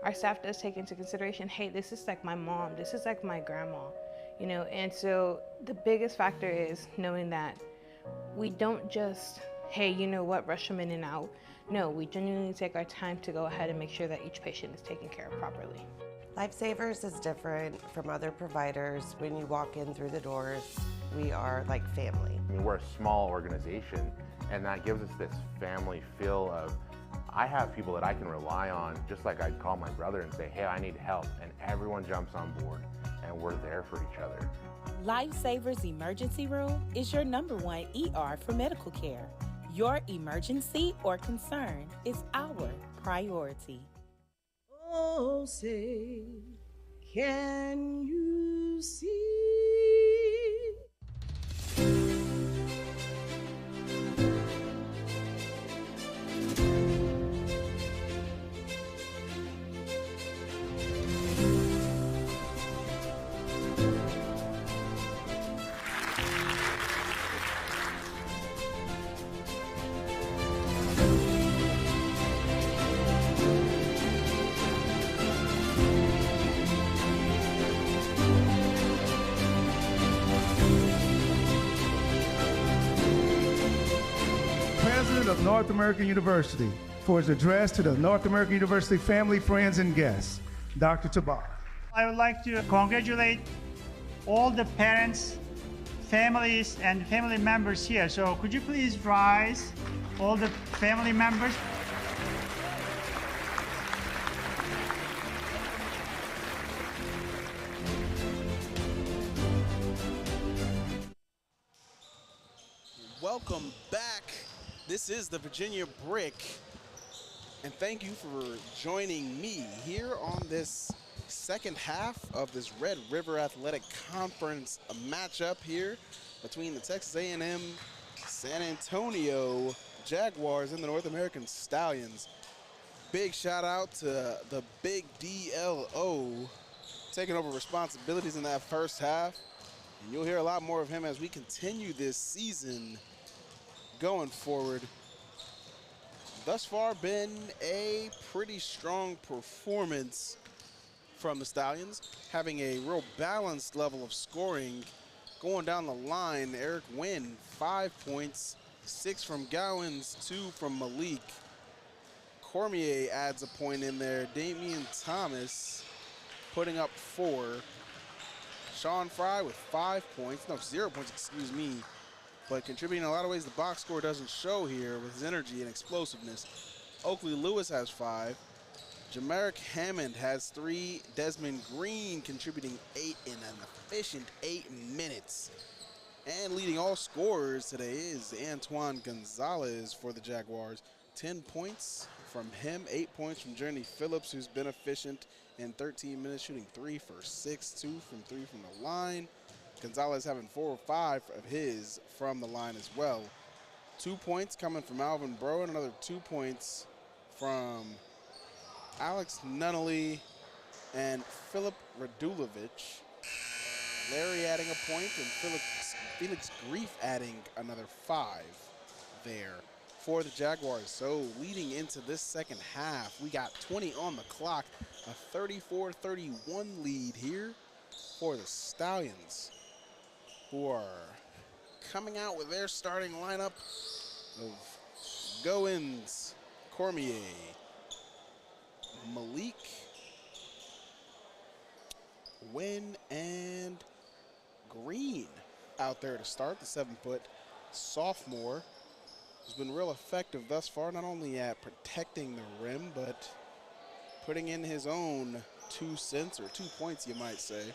Our staff does take into consideration, hey, this is like my mom, this is like my grandma, and so the biggest factor is knowing that we don't just, hey, rush them in and out. No, we genuinely take our time to go ahead and make sure that each patient is taken care of properly. Lifesavers is different from other providers. When you walk in through the doors, we are like family. I mean, we're a small organization, and that gives us this family feel of, I have people that I can rely on, just like I'd call my brother and say, hey, I need help, and everyone jumps on board, and we're there for each other. Lifesavers Emergency Room is your #1 ER for medical care. Your emergency or concern is our priority. Oh, say, can you see? President of North American University, for his address to the North American University family, friends, and guests, Dr. Tipoff. I would like to congratulate all the parents, families, and family members here. So could you please rise, all the family members? Welcome back. This is the Virginia Brick, and thank you for joining me here on this second half of this Red River Athletic Conference matchup here between the Texas A&M San Antonio Jaguars and the North American Stallions. Big shout out to the big DLO taking over responsibilities in that first half, and you'll hear a lot more of him as we continue this season going forward. Thus far been a pretty strong performance from the Stallions, having a real balanced level of scoring. Going down the line, Eric Wynn, 5 points, 6 from Gowans, 2 from Malik. Cormier adds a point in there. Damian Thomas putting up 4. Sean Fry with 5 points, no, 0 points, excuse me, but contributing in a lot of ways the box score doesn't show here with his energy and explosiveness. Oakley Lewis has 5. Jamaric Hammond has 3. Desmond Green contributing 8 in an efficient 8 minutes. And leading all scorers today is Antoine Gonzalez for the Jaguars. 10 points from him, 8 points from Journey Phillips, who's been efficient in 13 minutes, shooting 3 for 6, 2 from 3 from the line. Gonzalez having 4 or 5 of his from the line as well. 2 points coming from Alvin Breaux, and another 2 points from Alex Nunnally and Philip Radulovic. Larry adding a point, and Felix Grief adding another 5 there for the Jaguars. So leading into this second half, we got 20 on the clock, a 34-31 lead here for the Stallions, who are coming out with their starting lineup of Goins, Cormier, Malik, Wynn, and Green out there to start. The 7-foot sophomore has been real effective thus far, not only at protecting the rim, but putting in his own 2 cents, or 2 points you might say,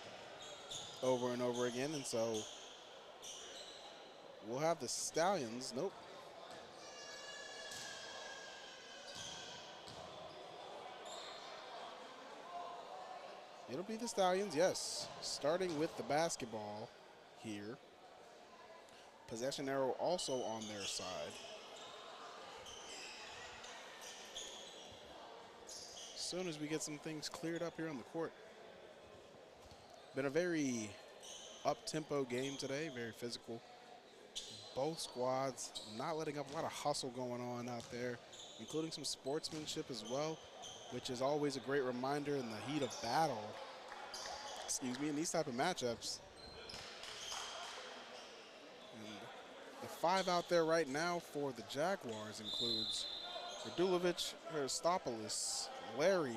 over and over again. And so we'll have the Stallions, nope. It'll be the Stallions, yes. Starting with the basketball here. Possession arrow also on their side. soon as we get some things cleared up here on the court. Been a very up-tempo game today, very physical. Both squads not letting up, a lot of hustle going on out there, including some sportsmanship as well, which is always a great reminder in the heat of battle, excuse me, in these type of matchups. And the five out there right now for the Jaguars includes Radulovic, Aristopoulos, Larry,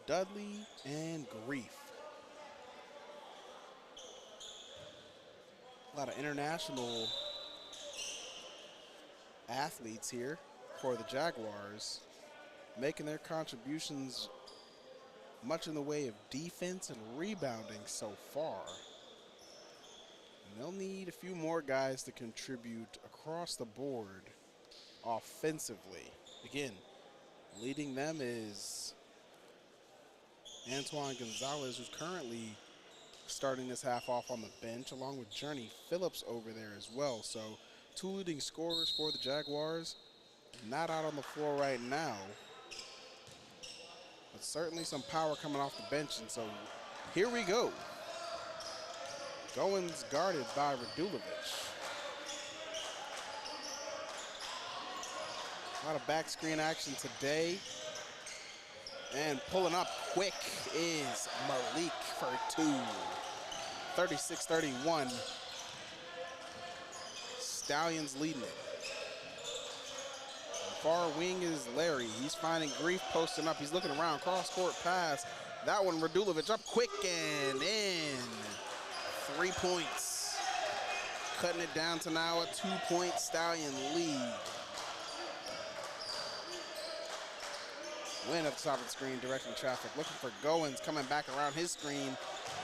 Dudley, and Grief. A lot of international athletes here for the Jaguars, making their contributions much in the way of defense and rebounding so far. And they'll need a few more guys to contribute across the board offensively. Again, leading them is Antoine Gonzalez, who's currently starting this half off on the bench, along with Journey Phillips over there as well. So 2 leading scorers for the Jaguars, not out on the floor right now, but certainly some power coming off the bench. And so here we go. Goins guarded by Radulovic. A lot of back screen action today. And pulling up quick is Malik for 2. 36-31. Stallions leading it. Far wing is Larry. He's finding Grief posting up. He's looking around. Cross-court pass. That one, Radulovic up quick and in. 3 points. Cutting it down to now a 2-point Stallion lead. Win up the top of the screen, directing traffic. Looking for Goins, coming back around his screen.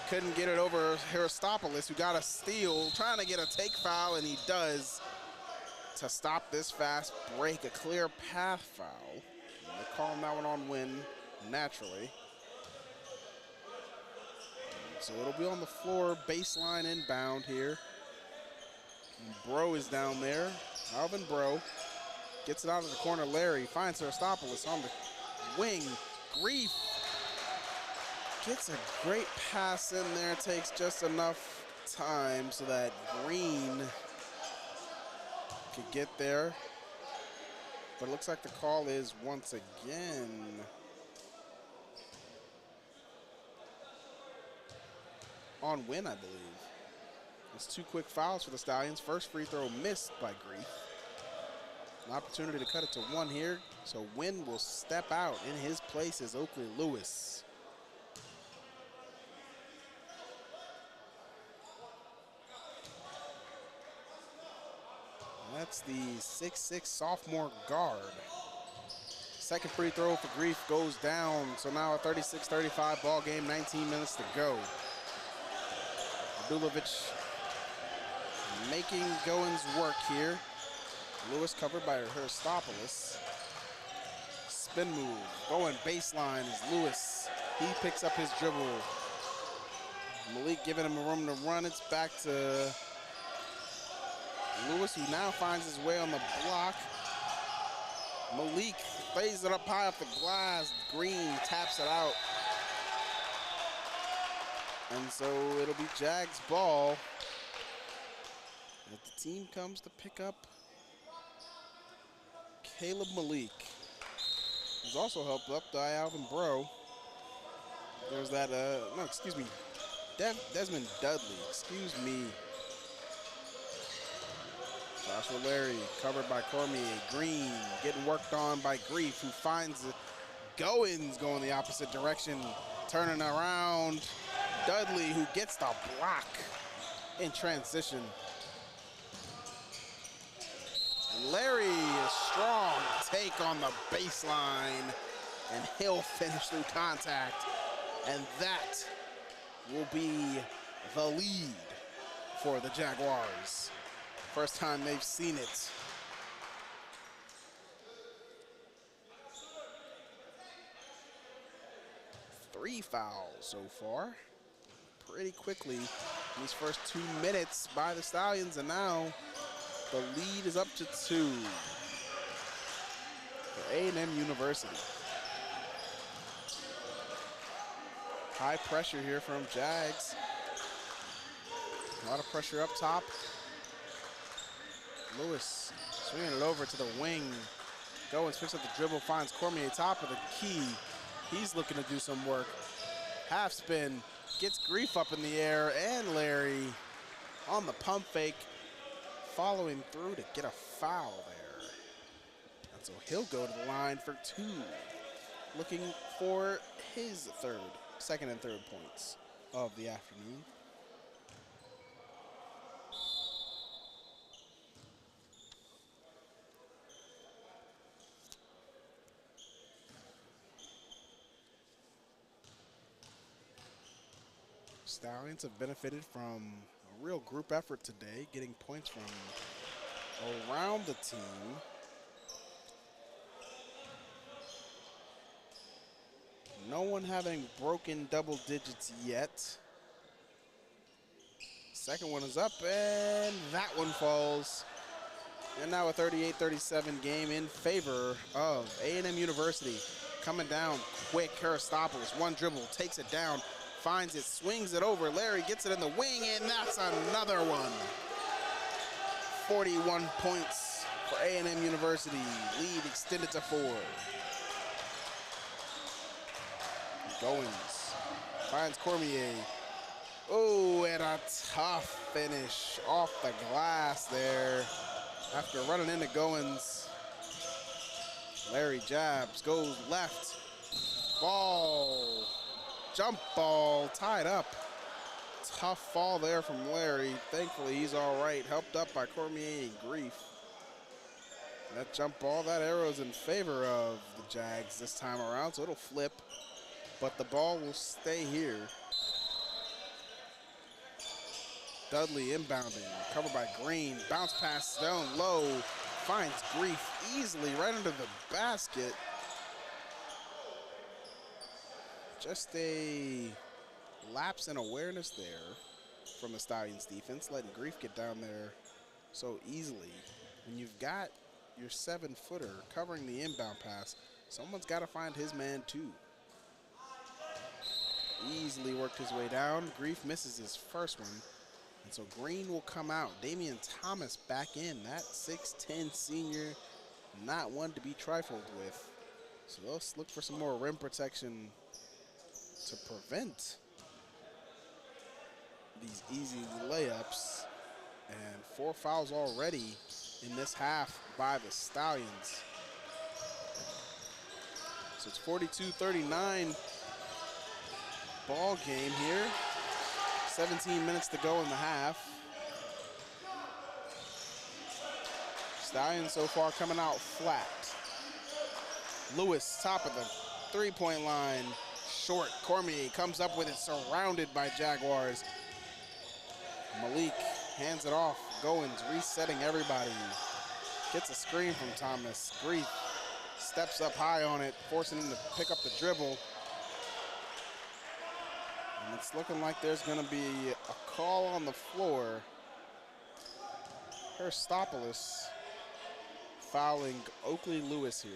Couldn't get it over Aristopoulos, who got a steal, trying to get a take foul, and he does to stop this fast break. A clear path foul. They're calling that one on Win naturally. So it'll be on the floor, baseline inbound here. And Bro is down there. Alvin Bro gets it out of the corner. Larry finds Aristopoulos on the wing. Grief gets a great pass in there, takes just enough time so that Green could get there. But it looks like the call is once again on Win, I believe. It's 2 quick fouls for the Stallions. First free throw missed by Grief. An opportunity to cut it to 1 here. So Win will step out. In his place is Oakley Lewis. That's the 6'6" sophomore guard. Second free throw for Grief goes down. So now a 36-35 ball game, 19 minutes to go. Radulovic making Goins work here. Lewis covered by Aristopoulos. Spin move, going baseline is Lewis. He picks up his dribble. Malik giving him room to run. It's back to Lewis, who now finds his way on the block. Malik lays it up high off the glass. Green taps it out. And so it'll be Jags ball. As the team comes to pick up Caleb Malik. He's also helped up by Alvin Bro. There's that, no, excuse me, Desmond Dudley, excuse me. Joshua Larry, covered by Cormier. Green getting worked on by Grief, who finds Goins going the opposite direction, turning around. Dudley, who gets the block in transition. And Larry is strong take on the baseline, and he'll finish through contact. And that will be the lead for the Jaguars. First time they've seen it. Three fouls so far. Pretty quickly in these first 2 minutes by the Stallions, and now the lead is up to 2. A&M University. High pressure here from Jags. A lot of pressure up top. Lewis swinging it over to the wing. Goins picks up the dribble, finds Cormier top of the key. He's looking to do some work. Half spin, gets Grief up in the air, and Larry on the pump fake, following through to get a foul there. And so he'll go to the line for 2, looking for his second and third points of the afternoon. Stallions have benefited from a real group effort today, getting points from around the team. No one having broken double digits yet. Second one is up, and that one falls. And now a 38-37 game in favor of A&M University. Coming down quick, Aristopoulos, one dribble, takes it down, finds it, swings it over. Larry gets it in the wing, and that's another one. 41 points for A&M University. Lead extended to 4. Goins finds Cormier. Oh, and a tough finish off the glass there. After running into Goins, Larry jabs, goes left. Ball. Jump ball, tied up. Tough fall there from Larry. Thankfully, he's all right. Helped up by Cormier and Grief. That jump ball, that arrow's in favor of the Jags this time around, so it'll flip. But the ball will stay here. Dudley inbounding, covered by Green. Bounce pass down low, finds Grief easily right under the basket. Just a lapse in awareness there from the Stallions defense, letting Grief get down there so easily. When you've got your 7-footer covering the inbound pass, someone's got to find his man too. Easily worked his way down. Grief misses his first one. And so Green will come out. Damian Thomas back in. That 6'10 senior, not one to be trifled with. So let's look for some more rim protection to prevent these easy layups. And 4 fouls already in this half by the Stallions. So it's 42-39 ball game here. 17 minutes to go in the half. Stallions so far coming out flat. Lewis, top of the three-point line. Short. Cormier comes up with it, surrounded by Jaguars. Malik hands it off. Goins resetting everybody. Gets a screen from Thomas. Grief steps up high on it, forcing him to pick up the dribble. And it's looking like there's going to be a call on the floor. Aristopoulos fouling Oakley Lewis here.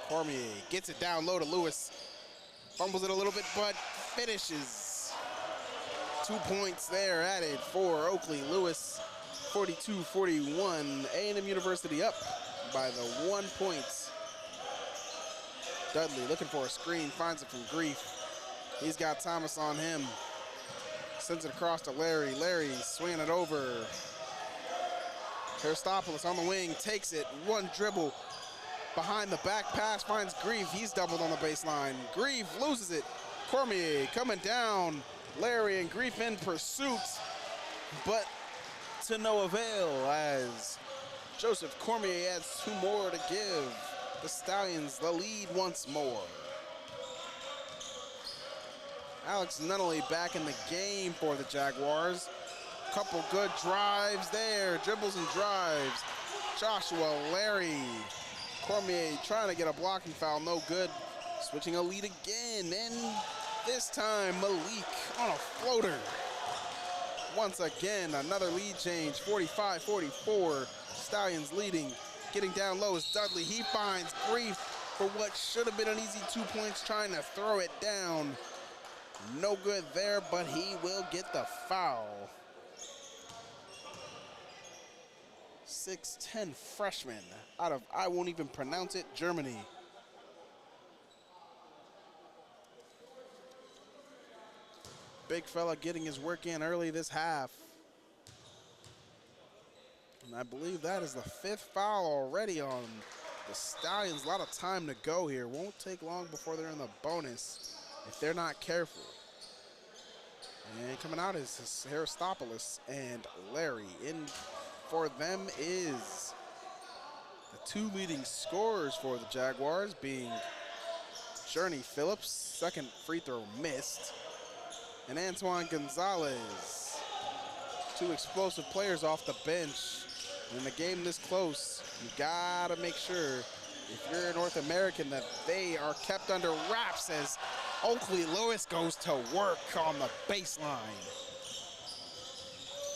Cormier gets it down low to Lewis. Fumbles it a little bit, but finishes. 2 points there added for Oakley Lewis. 42-41. A&M University up by the 1 point. Dudley looking for a screen, finds it from Grief. He's got Thomas on him. Sends it across to Larry. Larry swinging it over. Aristopoulos on the wing, takes it. One dribble behind the back pass, finds Grief. He's doubled on the baseline. Grief loses it. Cormier coming down. Larry and Grief in pursuit, but to no avail as Joseph Cormier adds 2 more to give the Stallions the lead once more. Alex Nunnally back in the game for the Jaguars. Couple good drives there, dribbles and drives. Joshua, Larry, Cormier trying to get a blocking foul, no good. Switching a lead again, and this time Malik on a floater. Once again, another lead change, 45-44. Stallions leading. Getting down low is Dudley. He finds grief for what should have been an easy 2 points, trying to throw it down. No good there, but he will get the foul. 6'10" freshman out of, I won't even pronounce it, Germany. Big fella getting his work in early this half. And I believe that is the 5th foul already on the Stallions. A lot of time to go here. Won't take long before they're in the bonus if they're not careful. And coming out is Aristopoulos and Larry. In for them is the 2 leading scorers for the Jaguars, being Journey Phillips, second free throw missed, and Antoine Gonzalez. 2 explosive players off the bench. In a game this close, you gotta make sure, if you're a North American, that they are kept under wraps as Oakley Lewis goes to work on the baseline.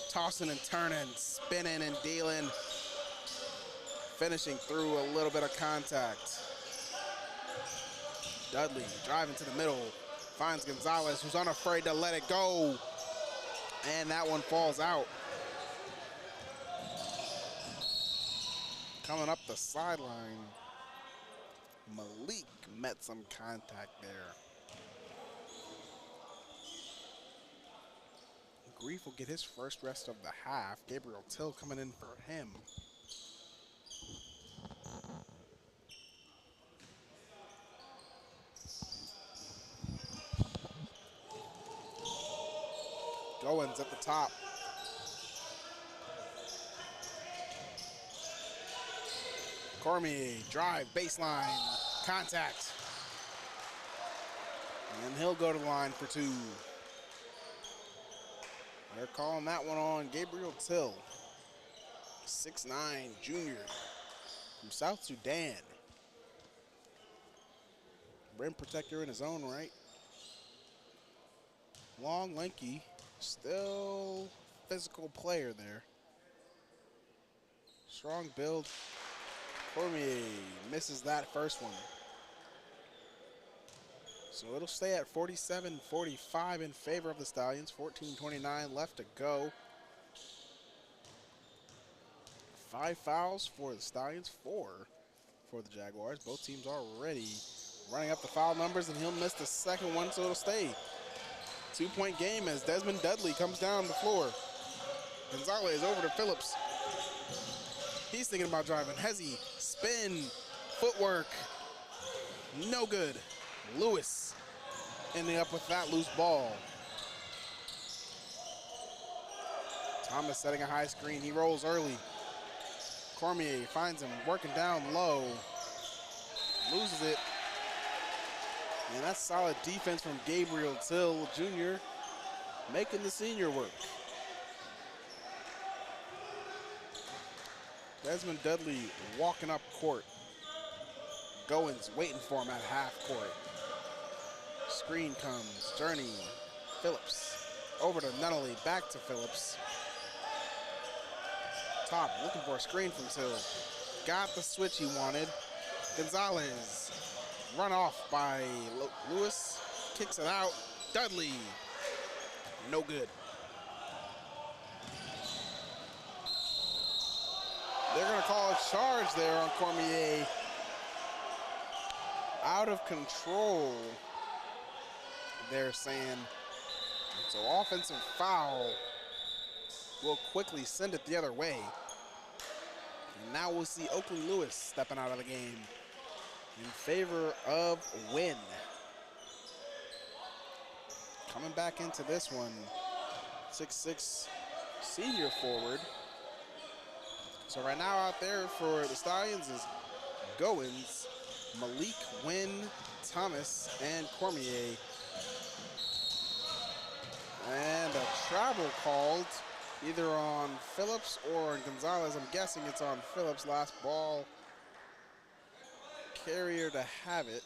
Tossing and turning, spinning and dealing, finishing through a little bit of contact. Dudley driving to the middle, finds Gonzalez, who's unafraid to let it go, and that one falls out. Coming up the sideline, Malik met some contact there. Grief will get his first rest of the half. Gabriel Till coming in for him. Goins at the top. Cormier, drive, baseline, contact. And he'll go to the line for 2. They're calling that one on Gabriel Till, 6'9" junior from South Sudan. Rim protector in his own right. Long, lanky, still physical player there. Strong build. Cormier misses that first one. So it'll stay at 47-45 in favor of the Stallions. 14:29 left to go. 5 fouls for the Stallions, 4 for the Jaguars. Both teams already running up the foul numbers, and he'll miss the second one, so it'll stay 2-point game as Desmond Dudley comes down the floor. Gonzalez over to Phillips. He's thinking about driving. Hezzy, spin, footwork, no good. Lewis ending up with that loose ball. Thomas setting a high screen. He rolls early. Cormier finds him working down low. Loses it. And that's solid defense from Gabriel Till Jr., making the senior work. Desmond Dudley walking up court. Goins waiting for him at half court. Screen comes, Journey, Phillips, over to Nunnally, back to Phillips. Top, looking for a screen from Till. Got the switch he wanted. Gonzalez, run off by Lewis, kicks it out. Dudley, no good. They're gonna call a charge there on Cormier. Out of control, they're saying. So offensive foul will quickly send it the other way. And now we'll see Oakley Lewis stepping out of the game in favor of Wynn. Coming back into this one, 6'6" senior forward. So right now out there for the Stallions is Goins, Malik, Wynn, Thomas, and Cormier. And a travel called either on Phillips or on Gonzalez. I'm guessing it's on Phillips. Last ball carrier to have it.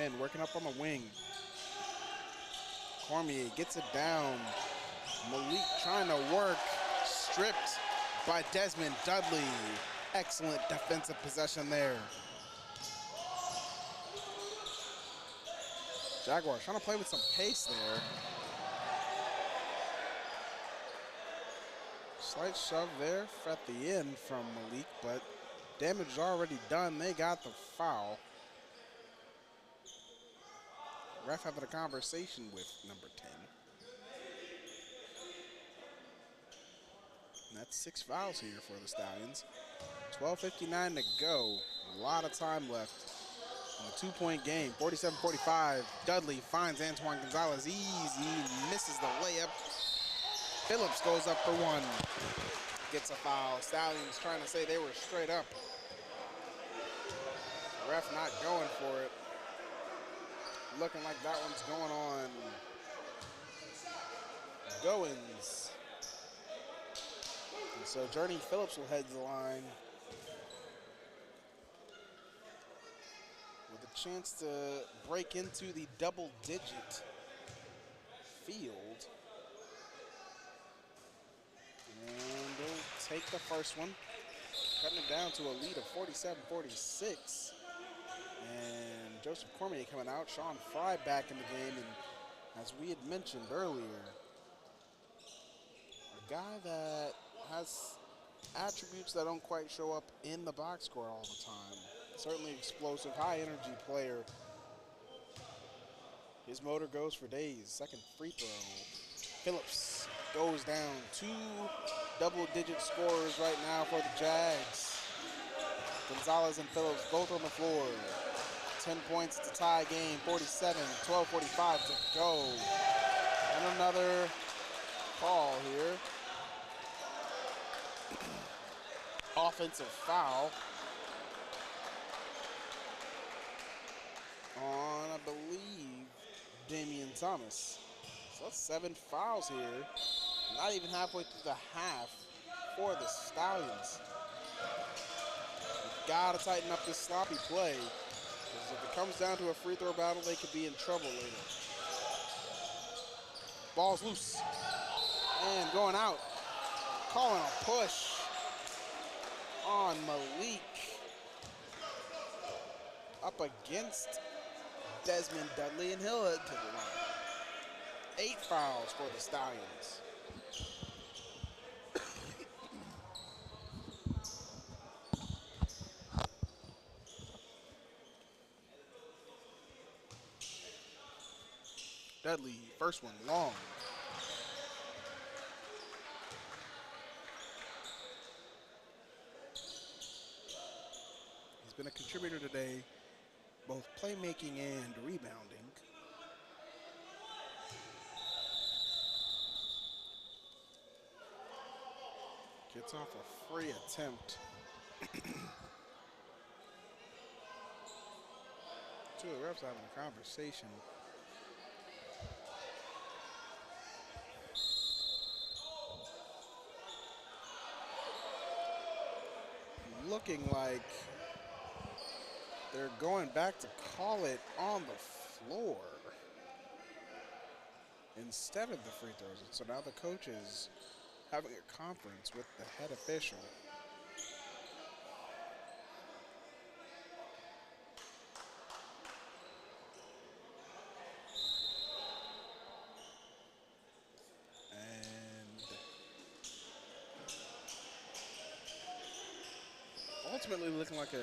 again, working up on the wing. Cormier gets it down. Malik trying to work, stripped by Desmond Dudley. Excellent defensive possession there. Jaguars trying to play with some pace there. Slight shove there at the end from Malik, but damage is already done. They got the foul. Ref having a conversation with number 10. And that's 6 fouls here for the Stallions. 12:59 to go. A lot of time left in a 2-point game. 47-45. Dudley finds Antoine Gonzalez easy, misses the layup. Phillips goes up for one. Gets a foul. Stallions trying to say they were straight up. Ref not going for it. Looking like that one's going on Goins. And so Journey Phillips will head to the line with a chance to break into the double-digit field. And they'll take the first one, cutting it down to a lead of 47-46. And Joseph Cormier coming out, Sean Fry back in the game, and as we had mentioned earlier, a guy that has attributes that don't quite show up in the box score all the time. Certainly explosive, high energy player. His motor goes for days. Second free throw. Phillips goes down. 2 double-digit scorers right now for the Jags. Gonzalez and Phillips both on the floor. 10 points to tie game, 47, 12:45 to go. And another call here. Offensive foul on, I believe, Damian Thomas. So that's 7 fouls here. Not even halfway through the half for the Stallions. You've got to tighten up this sloppy play, because if it comes down to a free throw battle, they could be in trouble later. Ball's loose. And going out. Calling a push on Malik. Up against Desmond Dudley, and he'll head to the line. 8 fouls for the Stallions. Dudley, first one long. He's been a contributor today, both playmaking and rebounding. Gets off a free attempt. Two of the refs having a conversation. Looking like they're going back to call it on the floor instead of the free throws. So now the coach is having a conference with the head official. Ultimately looking like they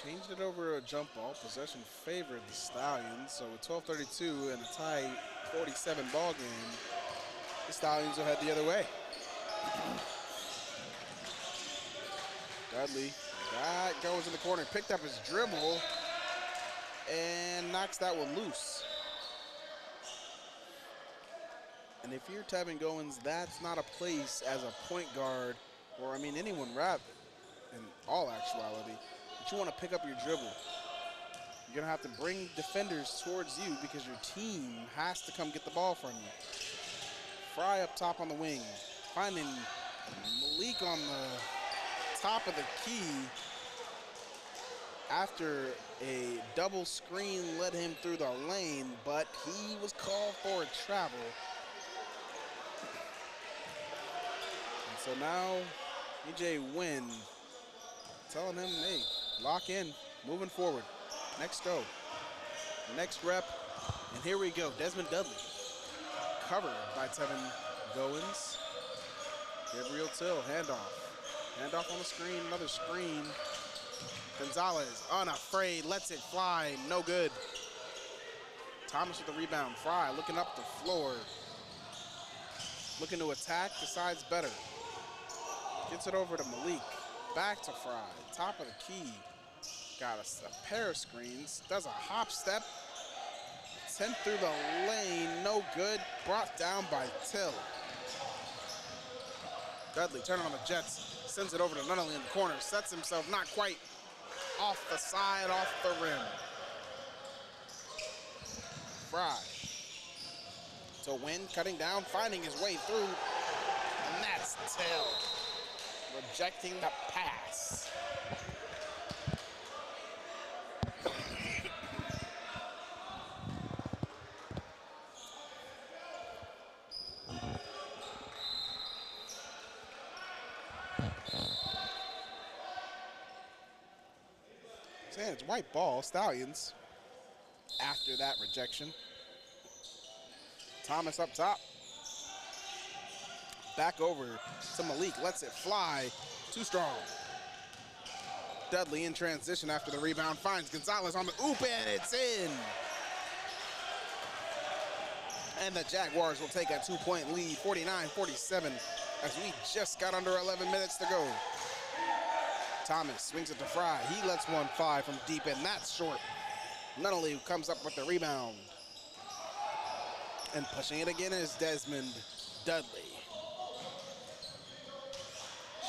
changed it over a jump ball. Possession favored the Stallions. So with 12:32 and a tie 47 ball game, the Stallions will head the other way. Dudley, that goes in the corner, picked up his dribble and knocks that one loose. And if you're Tevin Goins, that's not a place as a point guard, or I mean anyone rather, in all actuality, that you want to pick up your dribble. You're going to have to bring defenders towards you because your team has to come get the ball from you. Fry up top on the wing, finding Malik on the top of the key after A double screen led him through the lane, but he was called for a travel. And so now EJ Wynn telling him, hey, lock in, moving forward. Next go, next rep, and here we go. Desmond Dudley, covered by Tevin Goins. Gabriel Till, handoff. Handoff on the screen, another screen. Gonzalez, unafraid, lets it fly, no good. Thomas with the rebound. Fry looking up the floor. Looking to attack, decides better. Gets it over to Malik. Back to Fry, top of the key. Got a pair of screens, does a hop step. Sent through the lane, no good. Brought down by Till. Dudley turning on the Jets, sends it over to Nunnally in the corner, sets himself not quite off the side, off the rim. Fry to Wynn, cutting down, finding his way through, and that's Till rejecting the pass. Saying it's white ball, Stallions, after that rejection. Thomas up top. Back over to Malik, lets it fly, too strong. Dudley in transition after the rebound, finds Gonzalez on the oop, and it's in. And the Jaguars will take a 2-point lead, 49-47, as we just got under 11 minutes to go. Thomas swings it to Fry. He lets one fly from deep, and that's short. Nunnally comes up with the rebound. And pushing it again is Desmond Dudley.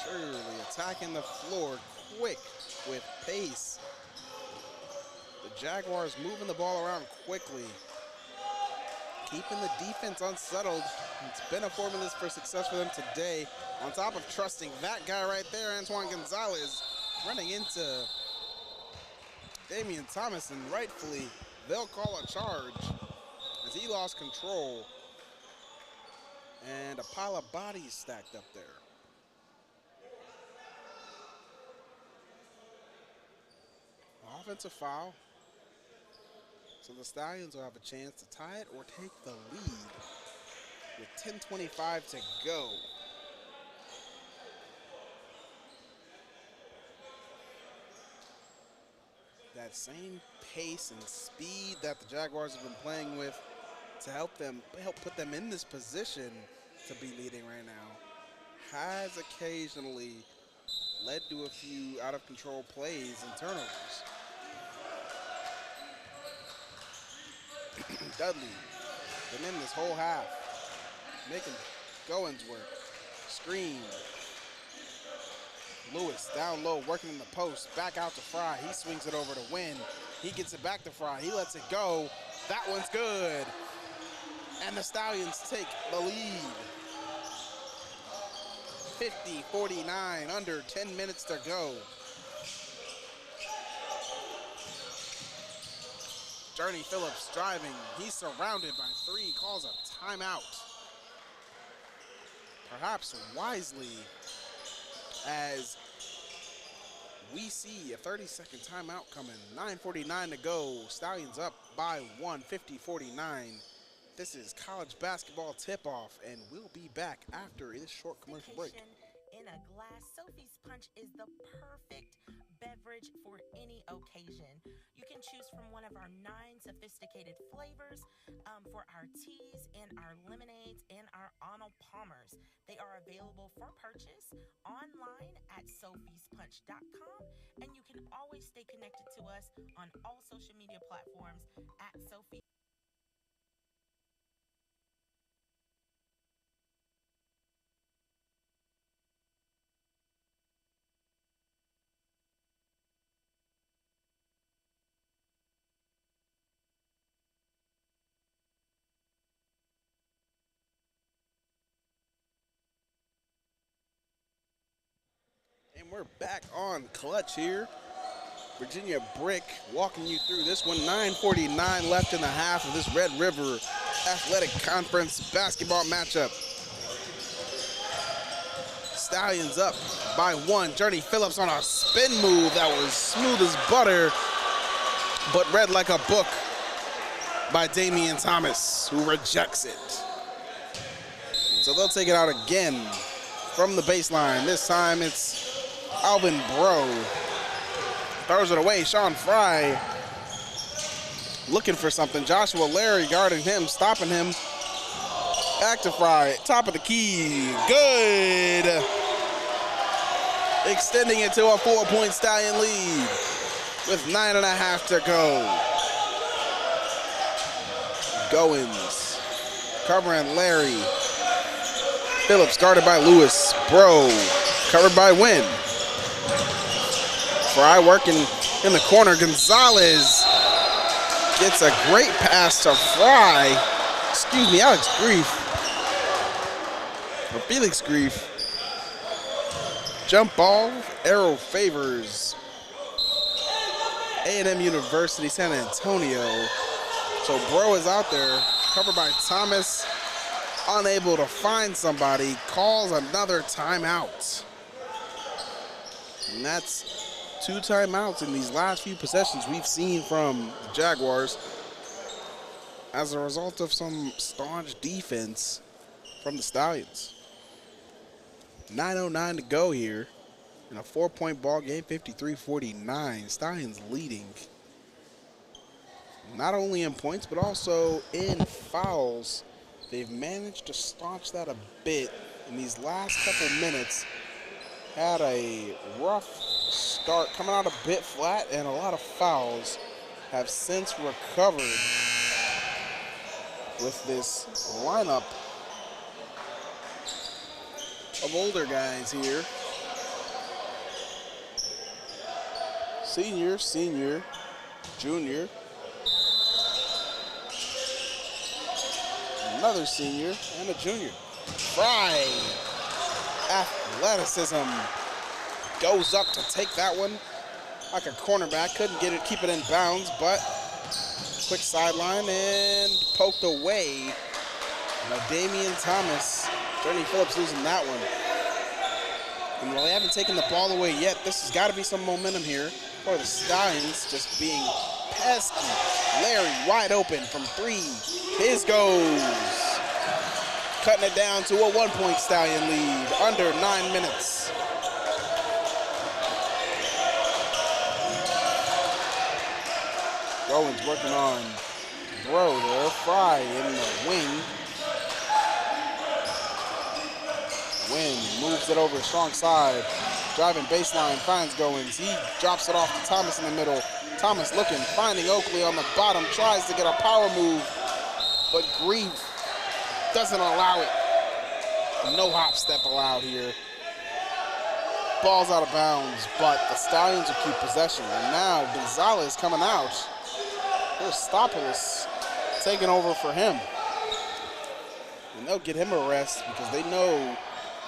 Surely attacking the floor quick with pace. The Jaguars moving the ball around quickly. Keeping the defense unsettled. It's been a formula for success for them today. On top of trusting that guy right there, Antoine Gonzalez, running into Damian Thomas, and rightfully, they'll call a charge as he lost control. And a pile of bodies stacked up there. Offensive foul. So the Stallions will have a chance to tie it or take the lead with 10:25 to go. That same pace and speed that the Jaguars have been playing with to help put them in this position to be leading right now has occasionally led to a few out of control plays and turnovers. Dudley been in this whole half, making Goins work. Screen. Lewis down low, working in the post, back out to Fry. He swings it over to Wynn. He gets it back to Fry. He lets it go. That one's good. And the Stallions take the lead. 50-49, under 10 minutes to go. Journey Phillips driving. He's surrounded by three, calls a timeout. Perhaps wisely, as we see a 30-second timeout coming. 9:49 to go. Stallions up by 1, 50-49. This is college basketball tip-off, and we'll be back after this short commercial break. In a glass, Sophie's Punch is the perfect beverage for any occasion. You can choose from one of our 9 sophisticated flavors for our teas and our lemonades and our Arnold Palmers. They are available for purchase online at sophiespunch.com, and you can always stay connected to us on all social media platforms at Sophie. And we're back on Clutch here. Virginia Brick walking you through this one. 9:49 left in the half of this Red River Athletic Conference basketball matchup. Stallions up by 1. Journey Phillips on a spin move that was smooth as butter, but read like a book by Damian Thomas, who rejects it. So they'll take it out again from the baseline. This time it's Alvin Bro. Throws it away. Sean Fry looking for something. Joshua Larry guarding him, stopping him. Back to Fry. Top of the key. Good. Extending it to a 4-point Stallion lead with 9.5 to go. Goins covering Larry. Phillips guarded by Lewis. Bro covered by Wynn. Fry working in the corner. Gonzalez gets a great pass to Fry. Excuse me, Alex Grief. Or Felix Grief. Jump ball, arrow favors A&M University San Antonio. So Bro is out there, covered by Thomas, unable to find somebody, calls another timeout. And that's 2 timeouts in these last few possessions we've seen from the Jaguars as a result of some staunch defense from the Stallions. 9:09 to go here in a 4-point ball game, 53-49. Stallions leading not only in points but also in fouls. They've managed to staunch that a bit in these last couple minutes. Had a rough start, coming out a bit flat, and a lot of fouls. Have since recovered with this lineup of older guys here. Senior, junior, another senior, and a junior. Fry, athleticism, goes up to take that one like a cornerback. Couldn't get it, keep it in bounds, but quick sideline and poked away by Damian Thomas. Journey Phillips losing that one. And while they haven't taken the ball away yet, this has got to be some momentum here for the Stallions, just being pesky. Larry wide open from 3. His goes. Cutting it down to a 1-point Stallion lead, under 9 minutes. Goins working on Bro there. Fry in the wing. Wynn moves it over, strong side. Driving baseline, finds Goins. He drops it off to Thomas in the middle. Thomas looking, finding Oakley on the bottom, tries to get a power move, but Grief doesn't allow it. No hop step allowed here. Ball's out of bounds, but the Stallions will keep possession. And now Gonzalez coming out. Here's Stopoulos taking over for him. And they'll get him a rest because they know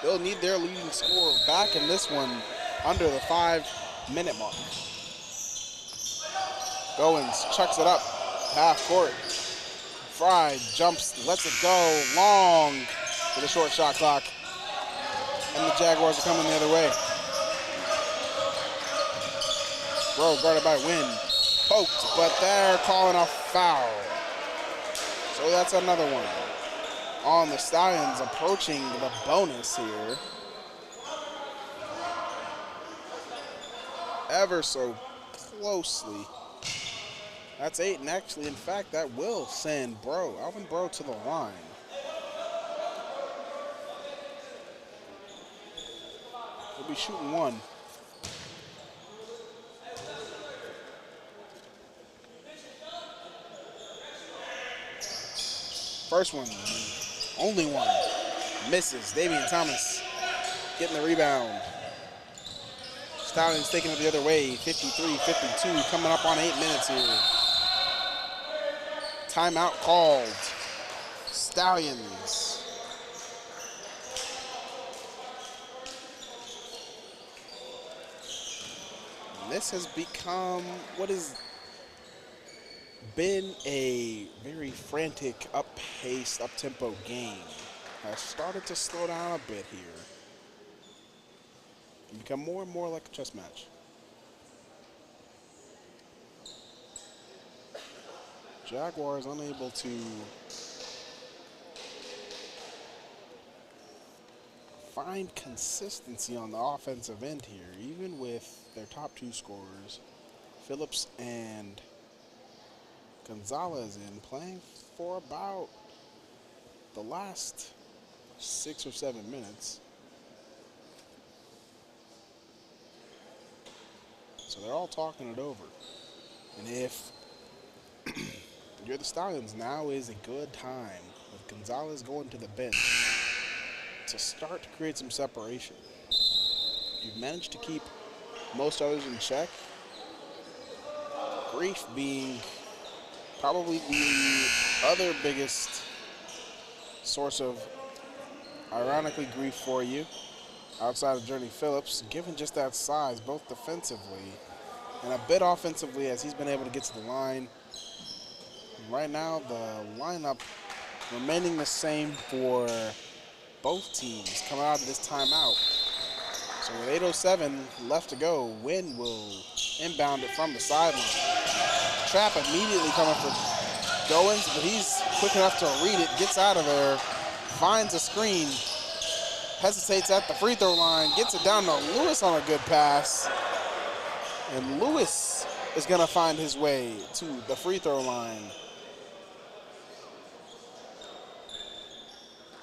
they'll need their leading scorer back in this one under the 5-minute mark. Goins chucks it up, half court. Fry jumps, lets it go, long for the short shot clock. And the Jaguars are coming the other way. Bro guarded by Wynn. Poked, but they're calling a foul. So that's another one on the Stallions, approaching the bonus here. Ever so closely. That's 8, and actually, in fact, that will send Alvin Bro to the line. He'll be shooting 1. First one, only one, misses. Damian Thomas getting the rebound. Stallions taking it the other way, 53-52, coming up on 8 minutes here. Timeout called. Stallions. This has become what has been a very frantic, up-paced, up-tempo game. Has started to slow down a bit here and become more and more like a chess match. Jaguars unable to find consistency on the offensive end here, even with their top two scorers, Phillips and Gonzalez, in playing for about the last 6 or 7 minutes. So they're all talking it over. And if you're the Stallions, now is a good time with Gonzalez going to the bench to start to create some separation. You've managed to keep most others in check. Grief being probably the other biggest source of, ironically, grief for you outside of Journey Phillips, given just that size, both defensively and a bit offensively, as he's been able to get to the line. Right now, the lineup remaining the same for both teams coming out of this timeout. So with 8:07 left to go, Wynn will inbound it from the sideline. Trap immediately coming for Goins, but he's quick enough to read it, gets out of there, finds a screen, hesitates at the free throw line, gets it down to Lewis on a good pass. And Lewis is going to find his way to the free throw line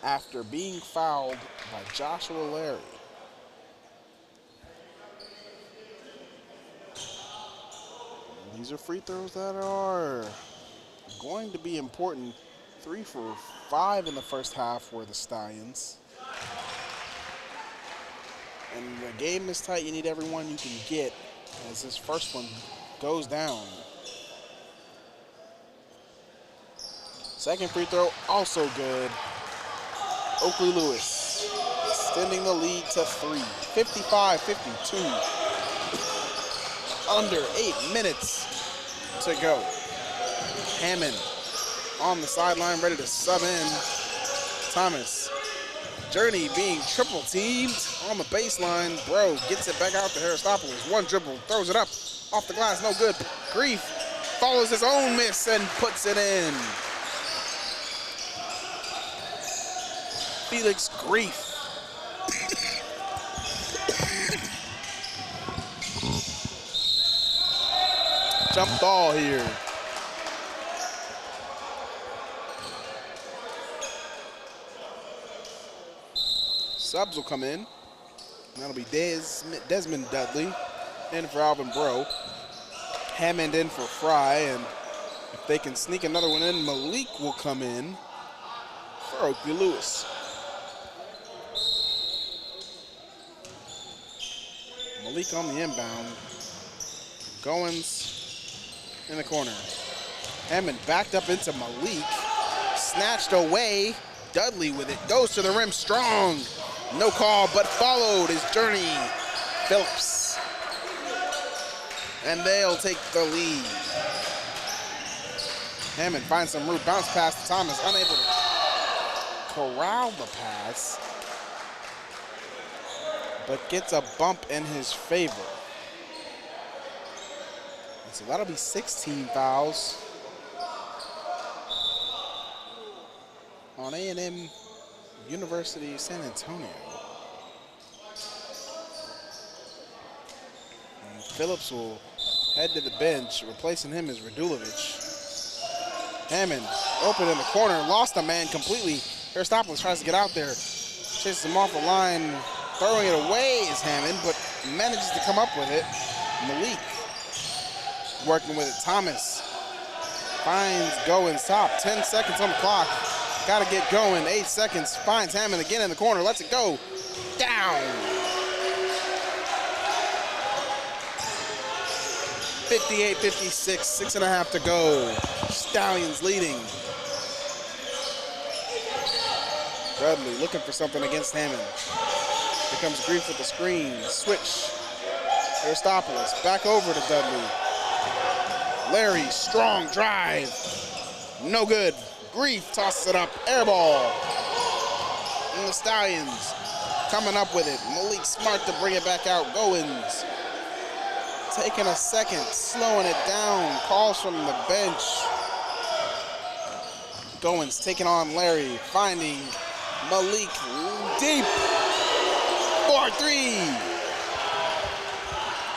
after being fouled by Joshua Larry. And these are free throws that are going to be important. 3 for 5 in the first half for the Stallions. And the game is tight. You need every one you can get as this first one goes down. Second free throw, also good. Oakley Lewis extending the lead to 3. 55-52. Under 8 minutes to go. Hammond on the sideline, ready to sub in. Thomas. Journey being triple teamed on the baseline. Bro gets it back out to Aristopoulos. One dribble, throws it up off the glass, no good. Grief follows his own miss and puts it in. Felix Grief. Jump ball here. Subs will come in. That'll be Desmond Dudley in for Alvin Bro. Hammond in for Fry, and if they can sneak another one in, Malik will come in for Oakley Lewis. Malik on the inbound. Goins in the corner. Hammond backed up into Malik. Snatched away. Dudley with it. Goes to the rim strong. No call, but followed is Journey Phillips. And they'll take the lead. Hammond finds some room. Bounce pass to Thomas. Unable to corral the pass, but gets a bump in his favor. And so that'll be 16 fouls on A&M University San Antonio. And Phillips will head to the bench. Replacing him is Radulovic. Hammond open in the corner, lost a man completely. Aristopoulos tries to get out there, chases him off the line. Throwing it away is Hammond, but manages to come up with it. Malik working with it. Thomas finds Goins top. 10 seconds on the clock. Got to get going. 8 seconds. Finds Hammond again in the corner. Lets it go. Down. 58-56. 6.5 to go. Stallions leading. Dudley looking for something against Hammond. Here comes Grief with the screen. Switch. Aristopoulos back over to Dudley. Larry, strong drive. No good. Grief tosses it up. Air ball. And the Stallions coming up with it. Malik Smart to bring it back out. Goins taking a second, slowing it down. Calls from the bench. Goins taking on Larry, finding Malik deep. 4-3.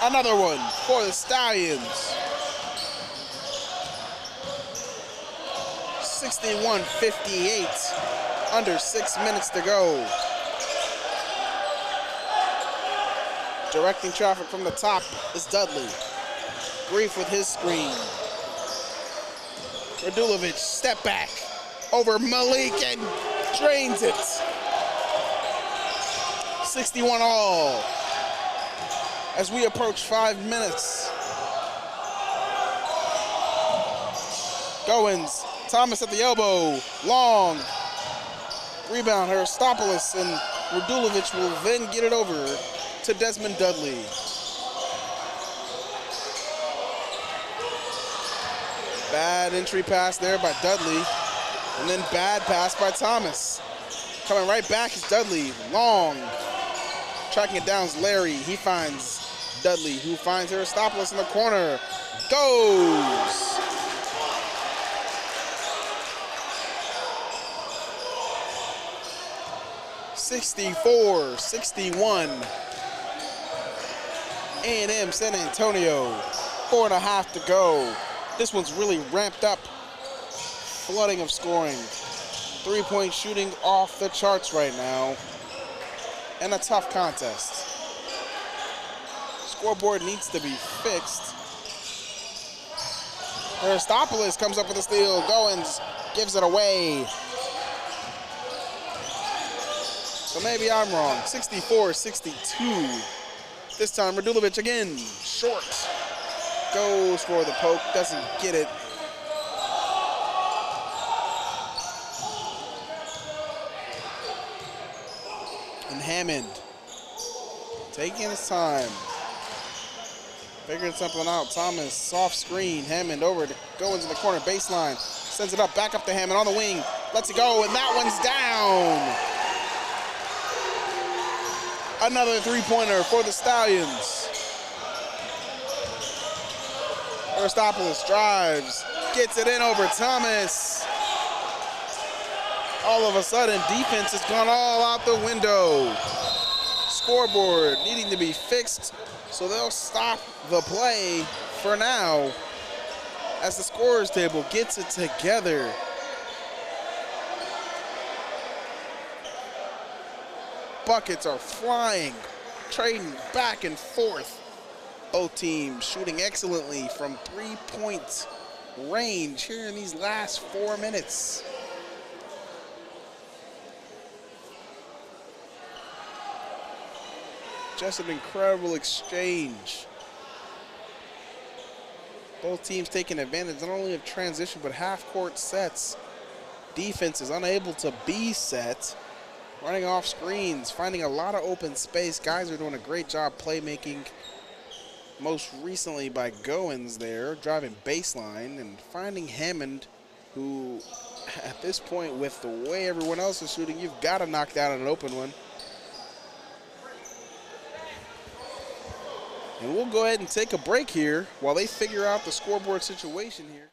Another one for the Stallions. 61-58. Under 6 minutes to go. Directing traffic from the top is Dudley. Grief with his screen. Radulovic, step back over Malik and drains it. 61 all. As we approach 5 minutes. Goins, Thomas at the elbow, long. Rebound, Aristopoulos, and Radulovic will then get it over to Desmond Dudley. Bad entry pass there by Dudley, and then bad pass by Thomas. Coming right back is Dudley, long. Tracking it down is Larry. He finds Dudley, who finds Aristopoulos in the corner. Goes! (64-61). A&M San Antonio, 4.5 to go. This one's really ramped up. Flooding of scoring. 3-point shooting off the charts right now. And a tough contest. Scoreboard needs to be fixed. Aristopoulos comes up with a steal. Goins gives it away. So maybe I'm wrong. 64-62. This time Radulovic again, short. Goes for the poke, doesn't get it. And Hammond taking his time. Figuring something out. Thomas, soft screen. Hammond over to Goins in the corner, baseline. Sends it up, back up to Hammond on the wing. Lets it go, and that one's down. Another three-pointer for the Stallions. Aristopoulos drives, gets it in over Thomas. All of a sudden, defense has gone all out the window. Scoreboard needing to be fixed, so they'll stop the play for now as the scorers table gets it together. Buckets are flying, trading back and forth. Both teams shooting excellently from 3-point range here in these last 4 minutes. Just an incredible exchange. Both teams taking advantage not only of transition, but half-court sets. Defense is unable to be set. Running off screens, finding a lot of open space. Guys are doing a great job playmaking. Most recently by Goins there, driving baseline and finding Hammond, who at this point with the way everyone else is shooting, you've got to knock down an open one. And we'll go ahead and take a break here while they figure out the scoreboard situation here.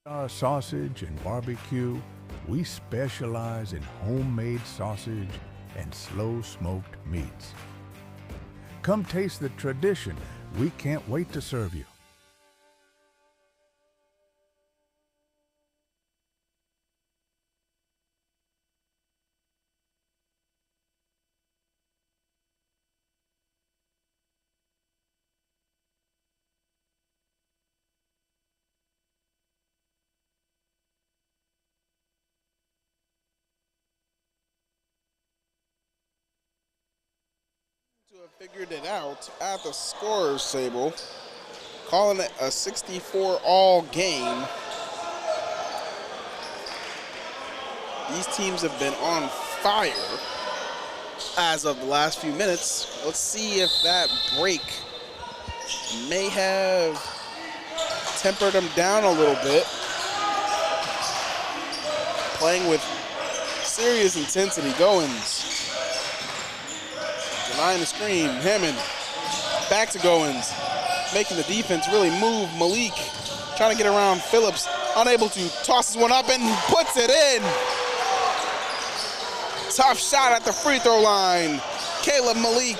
Lonestar Sausage and BBQ, we specialize in homemade sausage and slow-smoked meats. Come taste the tradition. We can't wait to serve you. To have figured it out at the scorer's table, calling it a 64-all game. These teams have been on fire. as of the last few minutes. Let's see if that break may have tempered them down a little bit. Playing with serious intensity. Goins denying the screen. Hammond back to Goins, making the defense really move. Malik trying to get around Phillips, unable to, tosses one up and puts it in. Tough shot at the free throw line. Caleb Malik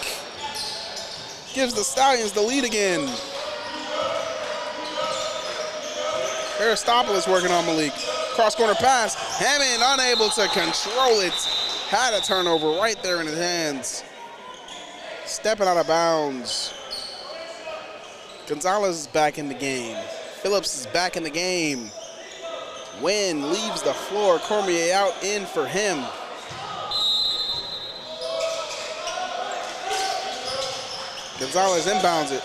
gives the Stallions the lead again. Aristopoulos working on Malik. Cross corner pass. Hammond unable to control it. Had a turnover right there in his hands. Stepping out of bounds. Gonzalez is back in the game. Phillips is back in the game. Wynn leaves the floor. Cormier out in for him. Gonzalez inbounds it.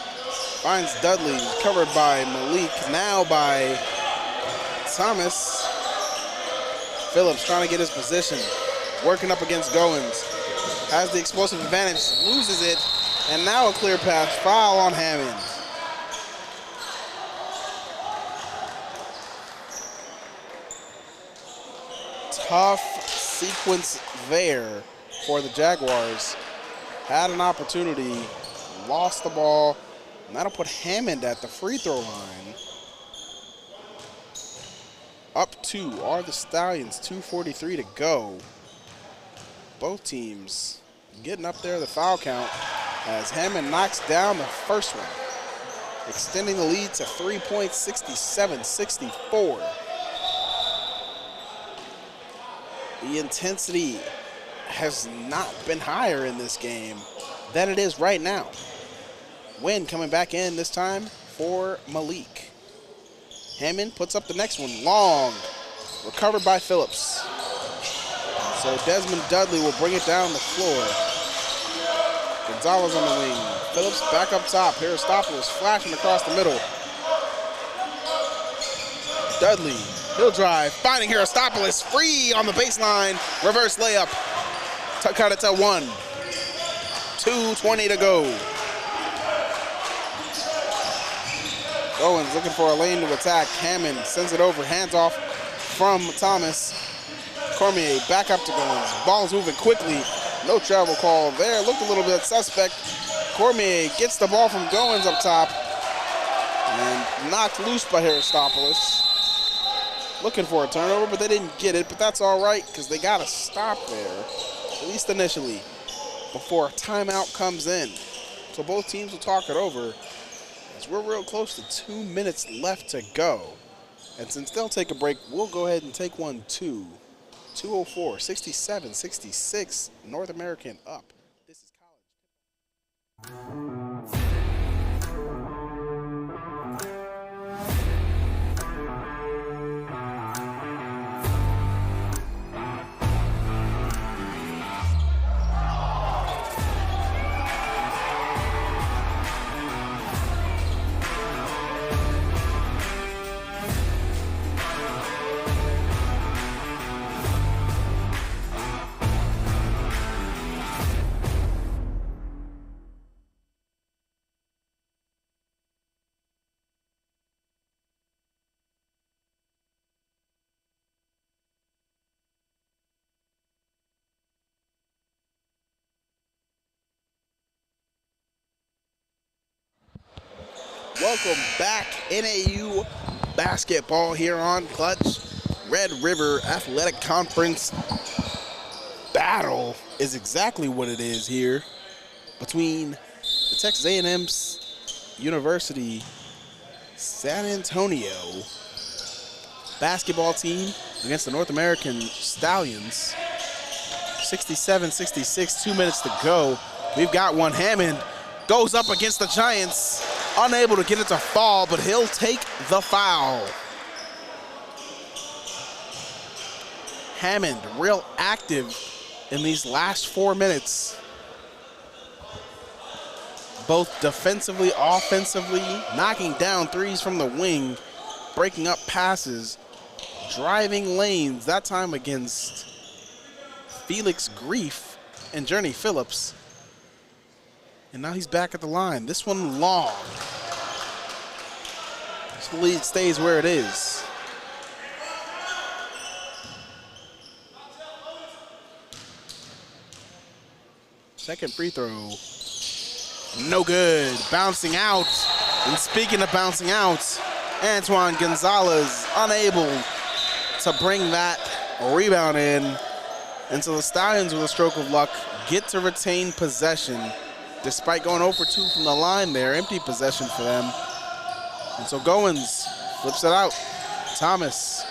Finds Dudley, covered by Malik, now by Thomas. Phillips trying to get his position. Working up against Goins. Has the explosive advantage, loses it, and now a clear pass. Foul on Hammond. Tough sequence there for the Jaguars. Had an opportunity, lost the ball, and that'll put Hammond at the free throw line. Up 2 are the Stallions, 2:43 to go. Both teams getting up there the foul count as Hammond knocks down the first one, extending the lead to 3 points, 67-64. The intensity has not been higher in this game than it is right now. Wynn coming back in this time for Malik. Hammond puts up the next one, long, recovered by Phillips. So Desmond Dudley will bring it down the floor. Gonzalez on the wing. Phillips back up top. Aristopoulos flashing across the middle. Dudley, he'll drive, finding Aristopoulos, free on the baseline. Reverse layup. Cut it to 1. 2:20 to go. Owens looking for a lane to attack. Hammond sends it over, hands off from Thomas. Cormier back up to Goins. Ball's moving quickly. No travel call there. Looked a little bit suspect. Cormier gets the ball from Goins up top and knocked loose by Aristopoulos. Looking for a turnover, but they didn't get it. But that's all right because they got to stop there, at least initially, before a timeout comes in. So both teams will talk it over. As we're real close to 2 minutes left to go. And since they'll take a break, we'll go ahead and take one too. 2:04, 67-66, North American up. This is college. Welcome back, NAU basketball here on Clutch. Red River Athletic Conference battle is exactly what it is here between the Texas A&M University San Antonio basketball team against the North American Stallions. 67-66, 2 minutes to go. We've got one. Hammond goes up against the Giants. Unable to get it to fall, but he'll take the foul. Hammond, real active in these last 4 minutes. Both defensively, offensively, knocking down threes from the wing, breaking up passes, driving lanes, that time against Felix Grief. and Journey Phillips. And now he's back at the line. This one long. So the lead stays where it is. Second free throw. No good. Bouncing out. And speaking of bouncing out, Antoine Gonzalez unable to bring that rebound in. And so the Stallions, with a stroke of luck, get to retain possession despite going 0 for 2 from the line there. Empty possession for them. And so Goins flips it out. Thomas,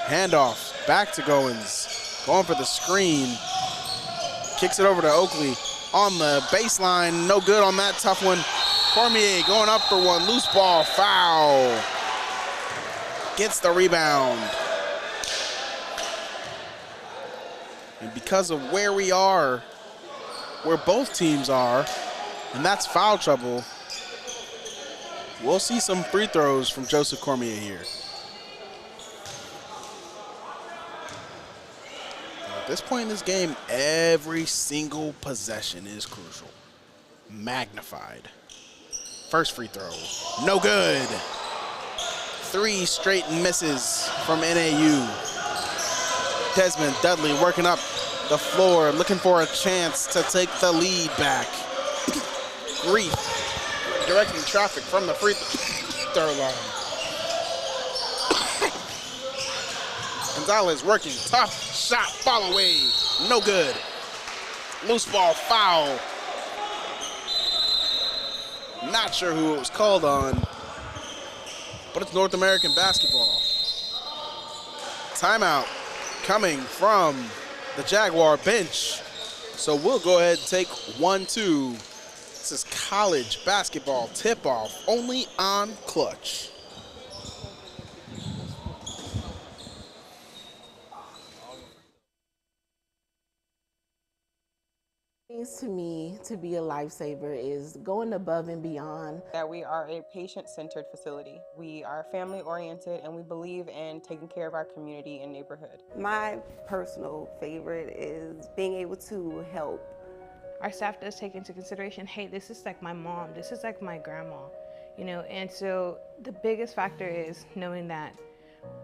handoff, back to Goins. Going for the screen. Kicks it over to Oakley on the baseline. No good on that tough one. Cormier going up for one. Loose ball, foul. Gets the rebound. And because of where we are, where both teams are, and that's foul trouble, we'll see some free throws from Joseph Cormier here. At this point in this game, every single possession is crucial. Magnified. First free throw, no good. 3 straight misses from NAU. Desmond Dudley working up the floor, looking for a chance to take the lead back. Grief directing traffic from the free throw line. Gonzalez working, tough shot, fall away, no good. Loose ball, foul. Not sure who it was called on, but it's North American basketball. Timeout coming from the Jaguar bench. So we'll go ahead and take 1-2. This is college basketball tip-off only on Clutch. Means to me to be a lifesaver is going above and beyond. That we are a patient-centered facility. We are family-oriented and we believe in taking care of our community and neighborhood. My personal favorite is being able to help. Our staff does take into consideration, hey, this is like my mom, this is like my grandma, you know, and so the biggest factor is knowing that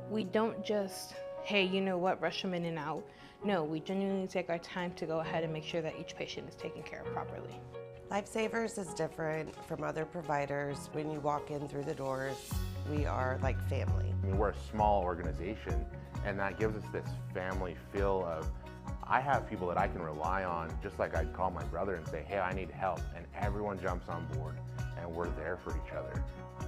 we don't just, hey, you know what, rush them in and out. No, we genuinely take our time to go ahead and make sure that each patient is taken care of properly. Lifesavers is different from other providers. When you walk in through the doors, we are like family. I mean, we're a small organization, and that gives us this family feel of, I have people that I can rely on, just like I'd call my brother and say, hey, I need help, and everyone jumps on board, and we're there for each other.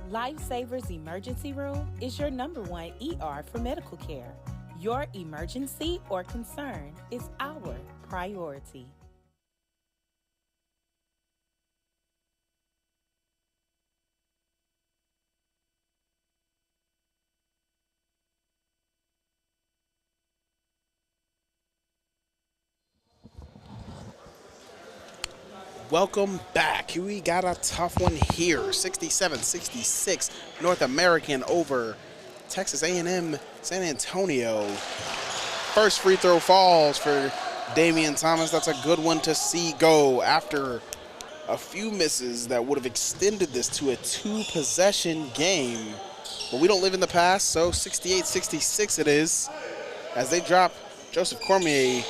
Lifesavers Emergency Room is your #1 ER for medical care. Your emergency or concern is our priority. Welcome back. We got a tough one here. 67-66, North American over Texas A&M San Antonio. First free throw falls for Damian Thomas. That's a good one to see go after a few misses that would have extended this to a 2-possession game. But we don't live in the past, so 68-66 it is, as they drop Joseph Cormier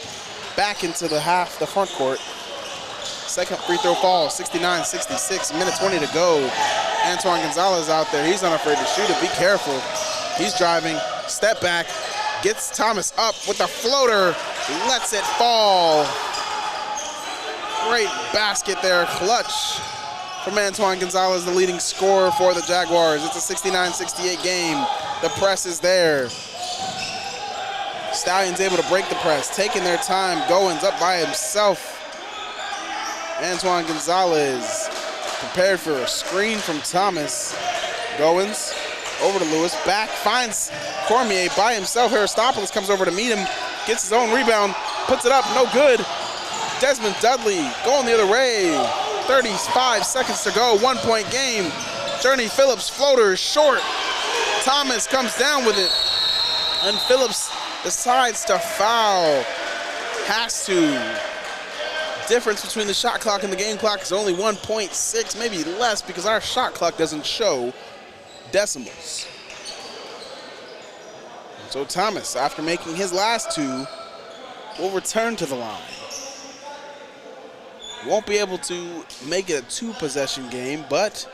back into the front court. Second free throw fall, 69-66, minute 20 to go. Antoine Gonzalez out there, he's unafraid to shoot it, be careful. He's driving, step back, gets Thomas up with the floater, lets it fall. Great basket there, clutch from Antoine Gonzalez, the leading scorer for the Jaguars. It's a 69-68 game, the press is there. Stallions able to break the press, taking their time, Goins up by himself. Antoine Gonzalez prepared for a screen from Thomas. Goins over to Lewis, back, finds Cormier by himself. Aristopoulos comes over to meet him, gets his own rebound, puts it up, no good. Desmond Dudley going the other way. 35 seconds to go, 1-point game. Journey Phillips floater is short. Thomas comes down with it, and Phillips decides to foul. Has to. difference between the shot clock and the game clock is only 1.6, maybe less, because our shot clock doesn't show decimals. So Thomas, after making his last two, will return to the line. Won't be able to make it a 2-possession game, but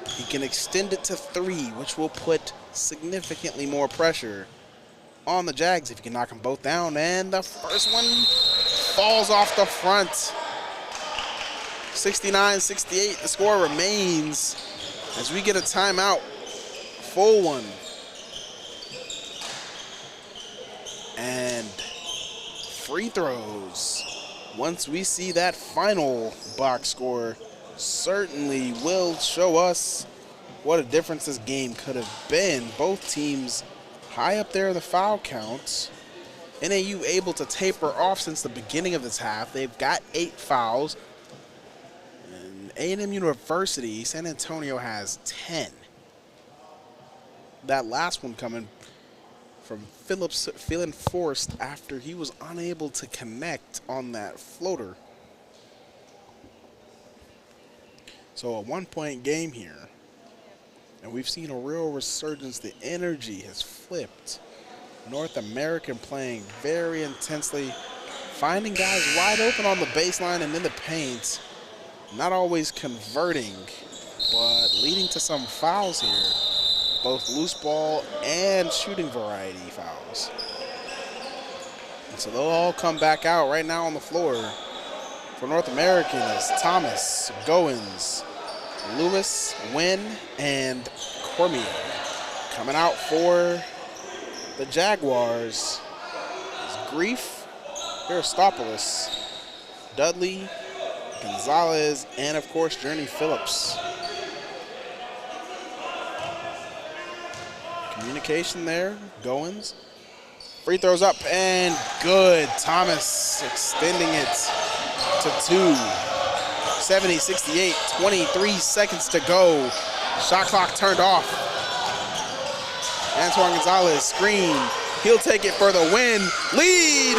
he can extend it to 3, which will put significantly more pressure on the Jags if he can knock them both down. And the first one falls off the front. 69-68, the score remains as we get a timeout, full one. And free throws, once we see that final box score, certainly will show us what a difference this game could have been. Both teams high up there in the foul counts. NAU able to taper off since the beginning of this half. They've got 8 fouls. And A&M University, San Antonio has 10. That last one coming from Phillips feeling forced after he was unable to connect on that floater. So a 1-point game here. And we've seen a real resurgence. The energy has flipped. North American playing very intensely, finding guys wide open on the baseline and in the paint. Not always converting, but leading to some fouls here. Both loose ball and shooting variety fouls. And so they'll all come back out right now on the floor. For North American is Thomas, Goins, Lewis, Wynn, and Cormier. Coming out for the Jaguars is Grief, Aristopoulos, Dudley, Gonzalez, and of course Journey Phillips. Communication there, Goins. Free throws up and good. Thomas extending it to 2. 70-68, 23 seconds to go. Shot clock turned off. Antoine Gonzalez, screen. He'll take it for the win. Lead.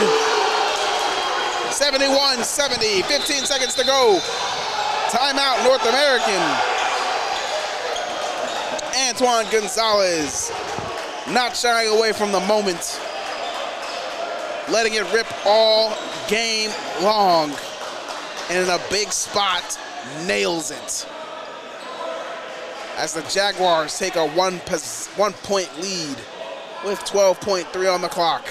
71-70, 15 seconds to go. Timeout, North American. Antoine Gonzalez not shying away from the moment. Letting it rip all game long. And in a big spot, nails it. As the Jaguars take a 1-point lead with 12.3 on the clock.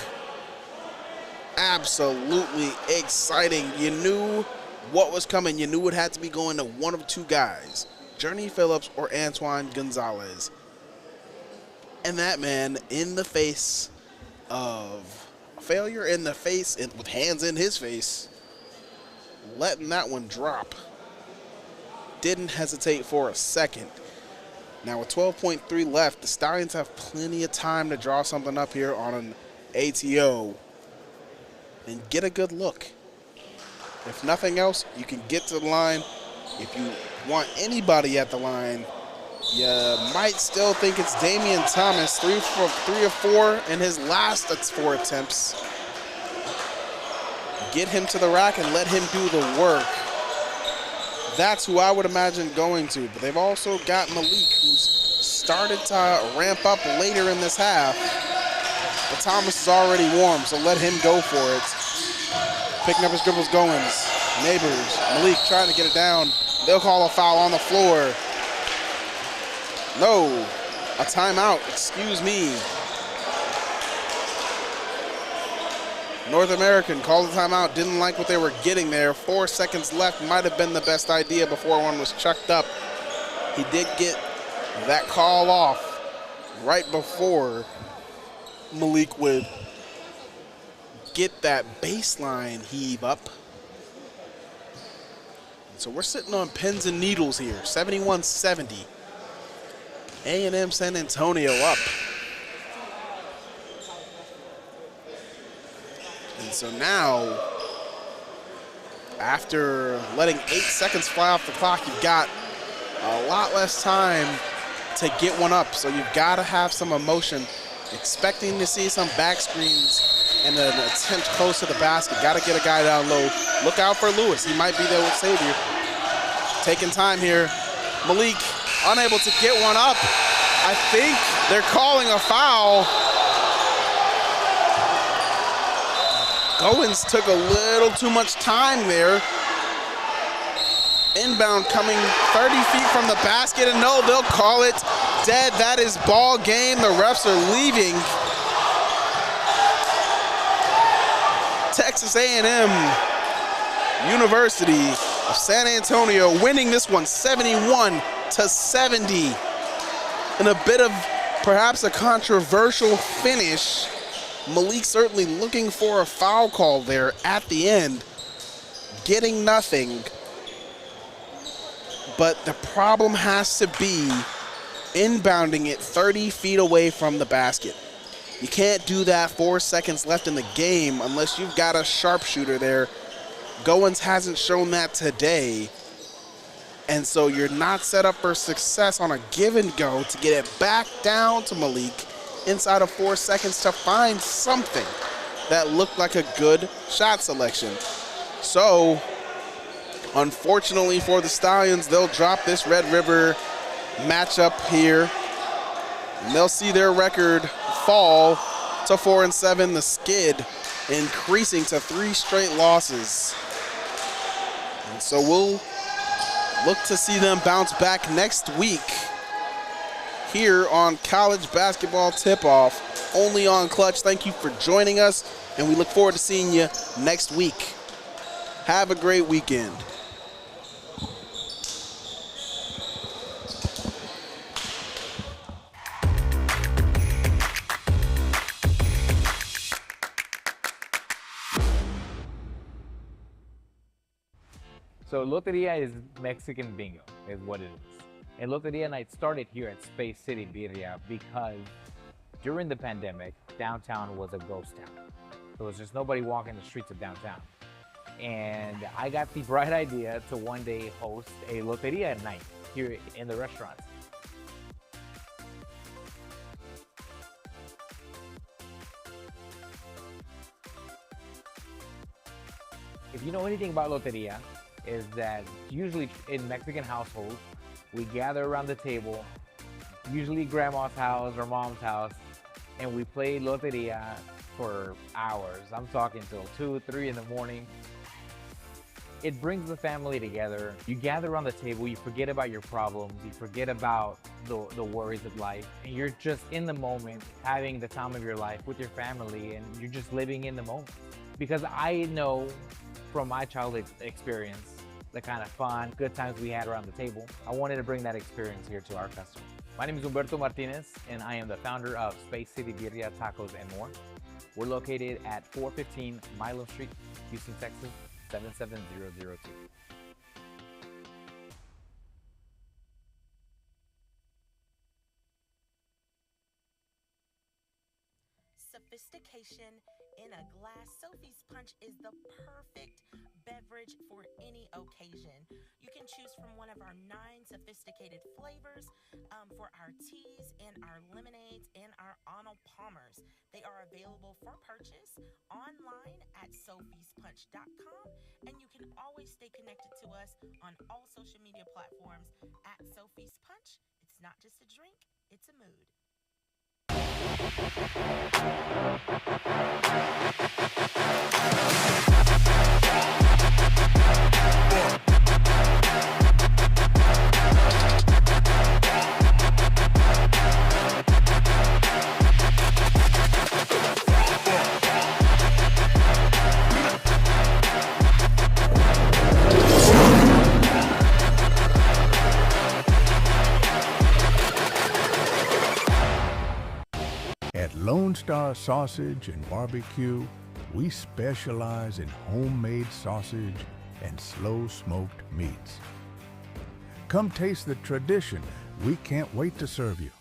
Absolutely exciting. You knew what was coming. You knew it had to be going to one of two guys, Journey Phillips or Antoine Gonzalez. And that man, in the face of failure, in the face, with hands in his face, letting that one drop. Didn't hesitate for a second. Now with 12.3 left, the Stallions have plenty of time to draw something up here on an ATO and get a good look. If nothing else, you can get to the line. If you want anybody at the line, you might still think it's Damian Thomas, 3 of 4 in his last 4 attempts. Get him to the rack and let him do the work. That's who I would imagine going to. But they've also got Malik, who's started to ramp up later in this half. But Thomas is already warm, so let him go for it. Picking up his dribbles, Goins, Neighbors, Malik trying to get it down. They'll call a foul on the floor. No, a timeout, excuse me. North American called a timeout, didn't like what they were getting there. 4 seconds left, might have been the best idea before one was chucked up. He did get that call off right before Malik would get that baseline heave up. So we're sitting on pins and needles here, 71-70. A&M San Antonio up. And so now, after letting 8 seconds fly off the clock, you've got a lot less time to get one up. So you've got to have some emotion, expecting to see some back screens and an attempt close to the basket. Got to get a guy down low. Look out for Lewis. He might be there with Xavier. Taking time here. Malik unable to get one up. I think they're calling a foul. Goins took a little too much time there. Inbound coming 30 feet from the basket, and no, they'll call it dead. That is ball game. The refs are leaving. Texas A&M University of San Antonio winning this one 71-70. In a bit of perhaps a controversial finish. Malik certainly looking for a foul call there at the end, getting nothing. But the problem has to be inbounding it 30 feet away from the basket. You can't do that 4 seconds left in the game unless you've got a sharpshooter there. Goins hasn't shown that today. And so you're not set up for success on a give and go to get it back down to Malik inside of 4 seconds to find something that looked like a good shot selection. So, unfortunately for the Stallions, they'll drop this Red River matchup here. And they'll see their record fall to 4-7, the skid increasing to 3 straight losses. And so we'll look to see them bounce back next week here on College Basketball Tip-Off, only on Clutch. Thank you for joining us, and we look forward to seeing you next week. Have a great weekend. So Loteria is Mexican bingo, is what it is. And Loteria night started here at Space City Birria because during the pandemic, downtown was a ghost town. There was just nobody walking the streets of downtown. And I got the bright idea to one day host a Loteria night here in the restaurant. If you know anything about Loteria, is that usually in Mexican households, we gather around the table, usually grandma's house or mom's house, and we play Loteria for hours. I'm talking till 2, 3 in the morning. It brings the family together. You gather around the table, you forget about your problems, you forget about the worries of life, and you're just in the moment, having the time of your life with your family, and you're just living in the moment. Because I know from my childhood experience, the kind of fun, good times we had around the table, I wanted to bring that experience here to our customers. My name is Humberto Martinez, and I am the founder of Space City Birria, Tacos, and More. We're located at 415 Milo Street, Houston, Texas, 77002. Sophistication in a glass. Sophie's Punch is the perfect beverage for any occasion. You can choose from one of our 9 sophisticated flavors for our teas and our lemonades and our Arnold Palmers. They are available for purchase online at sophiespunch.com, and you can always stay connected to us on all social media platforms at Sophie's Punch. It's not just a drink, it's a mood. At Lonestar Sausage and BBQ, we specialize in homemade sausage and slow-smoked meats. Come taste the tradition. We can't wait to serve you.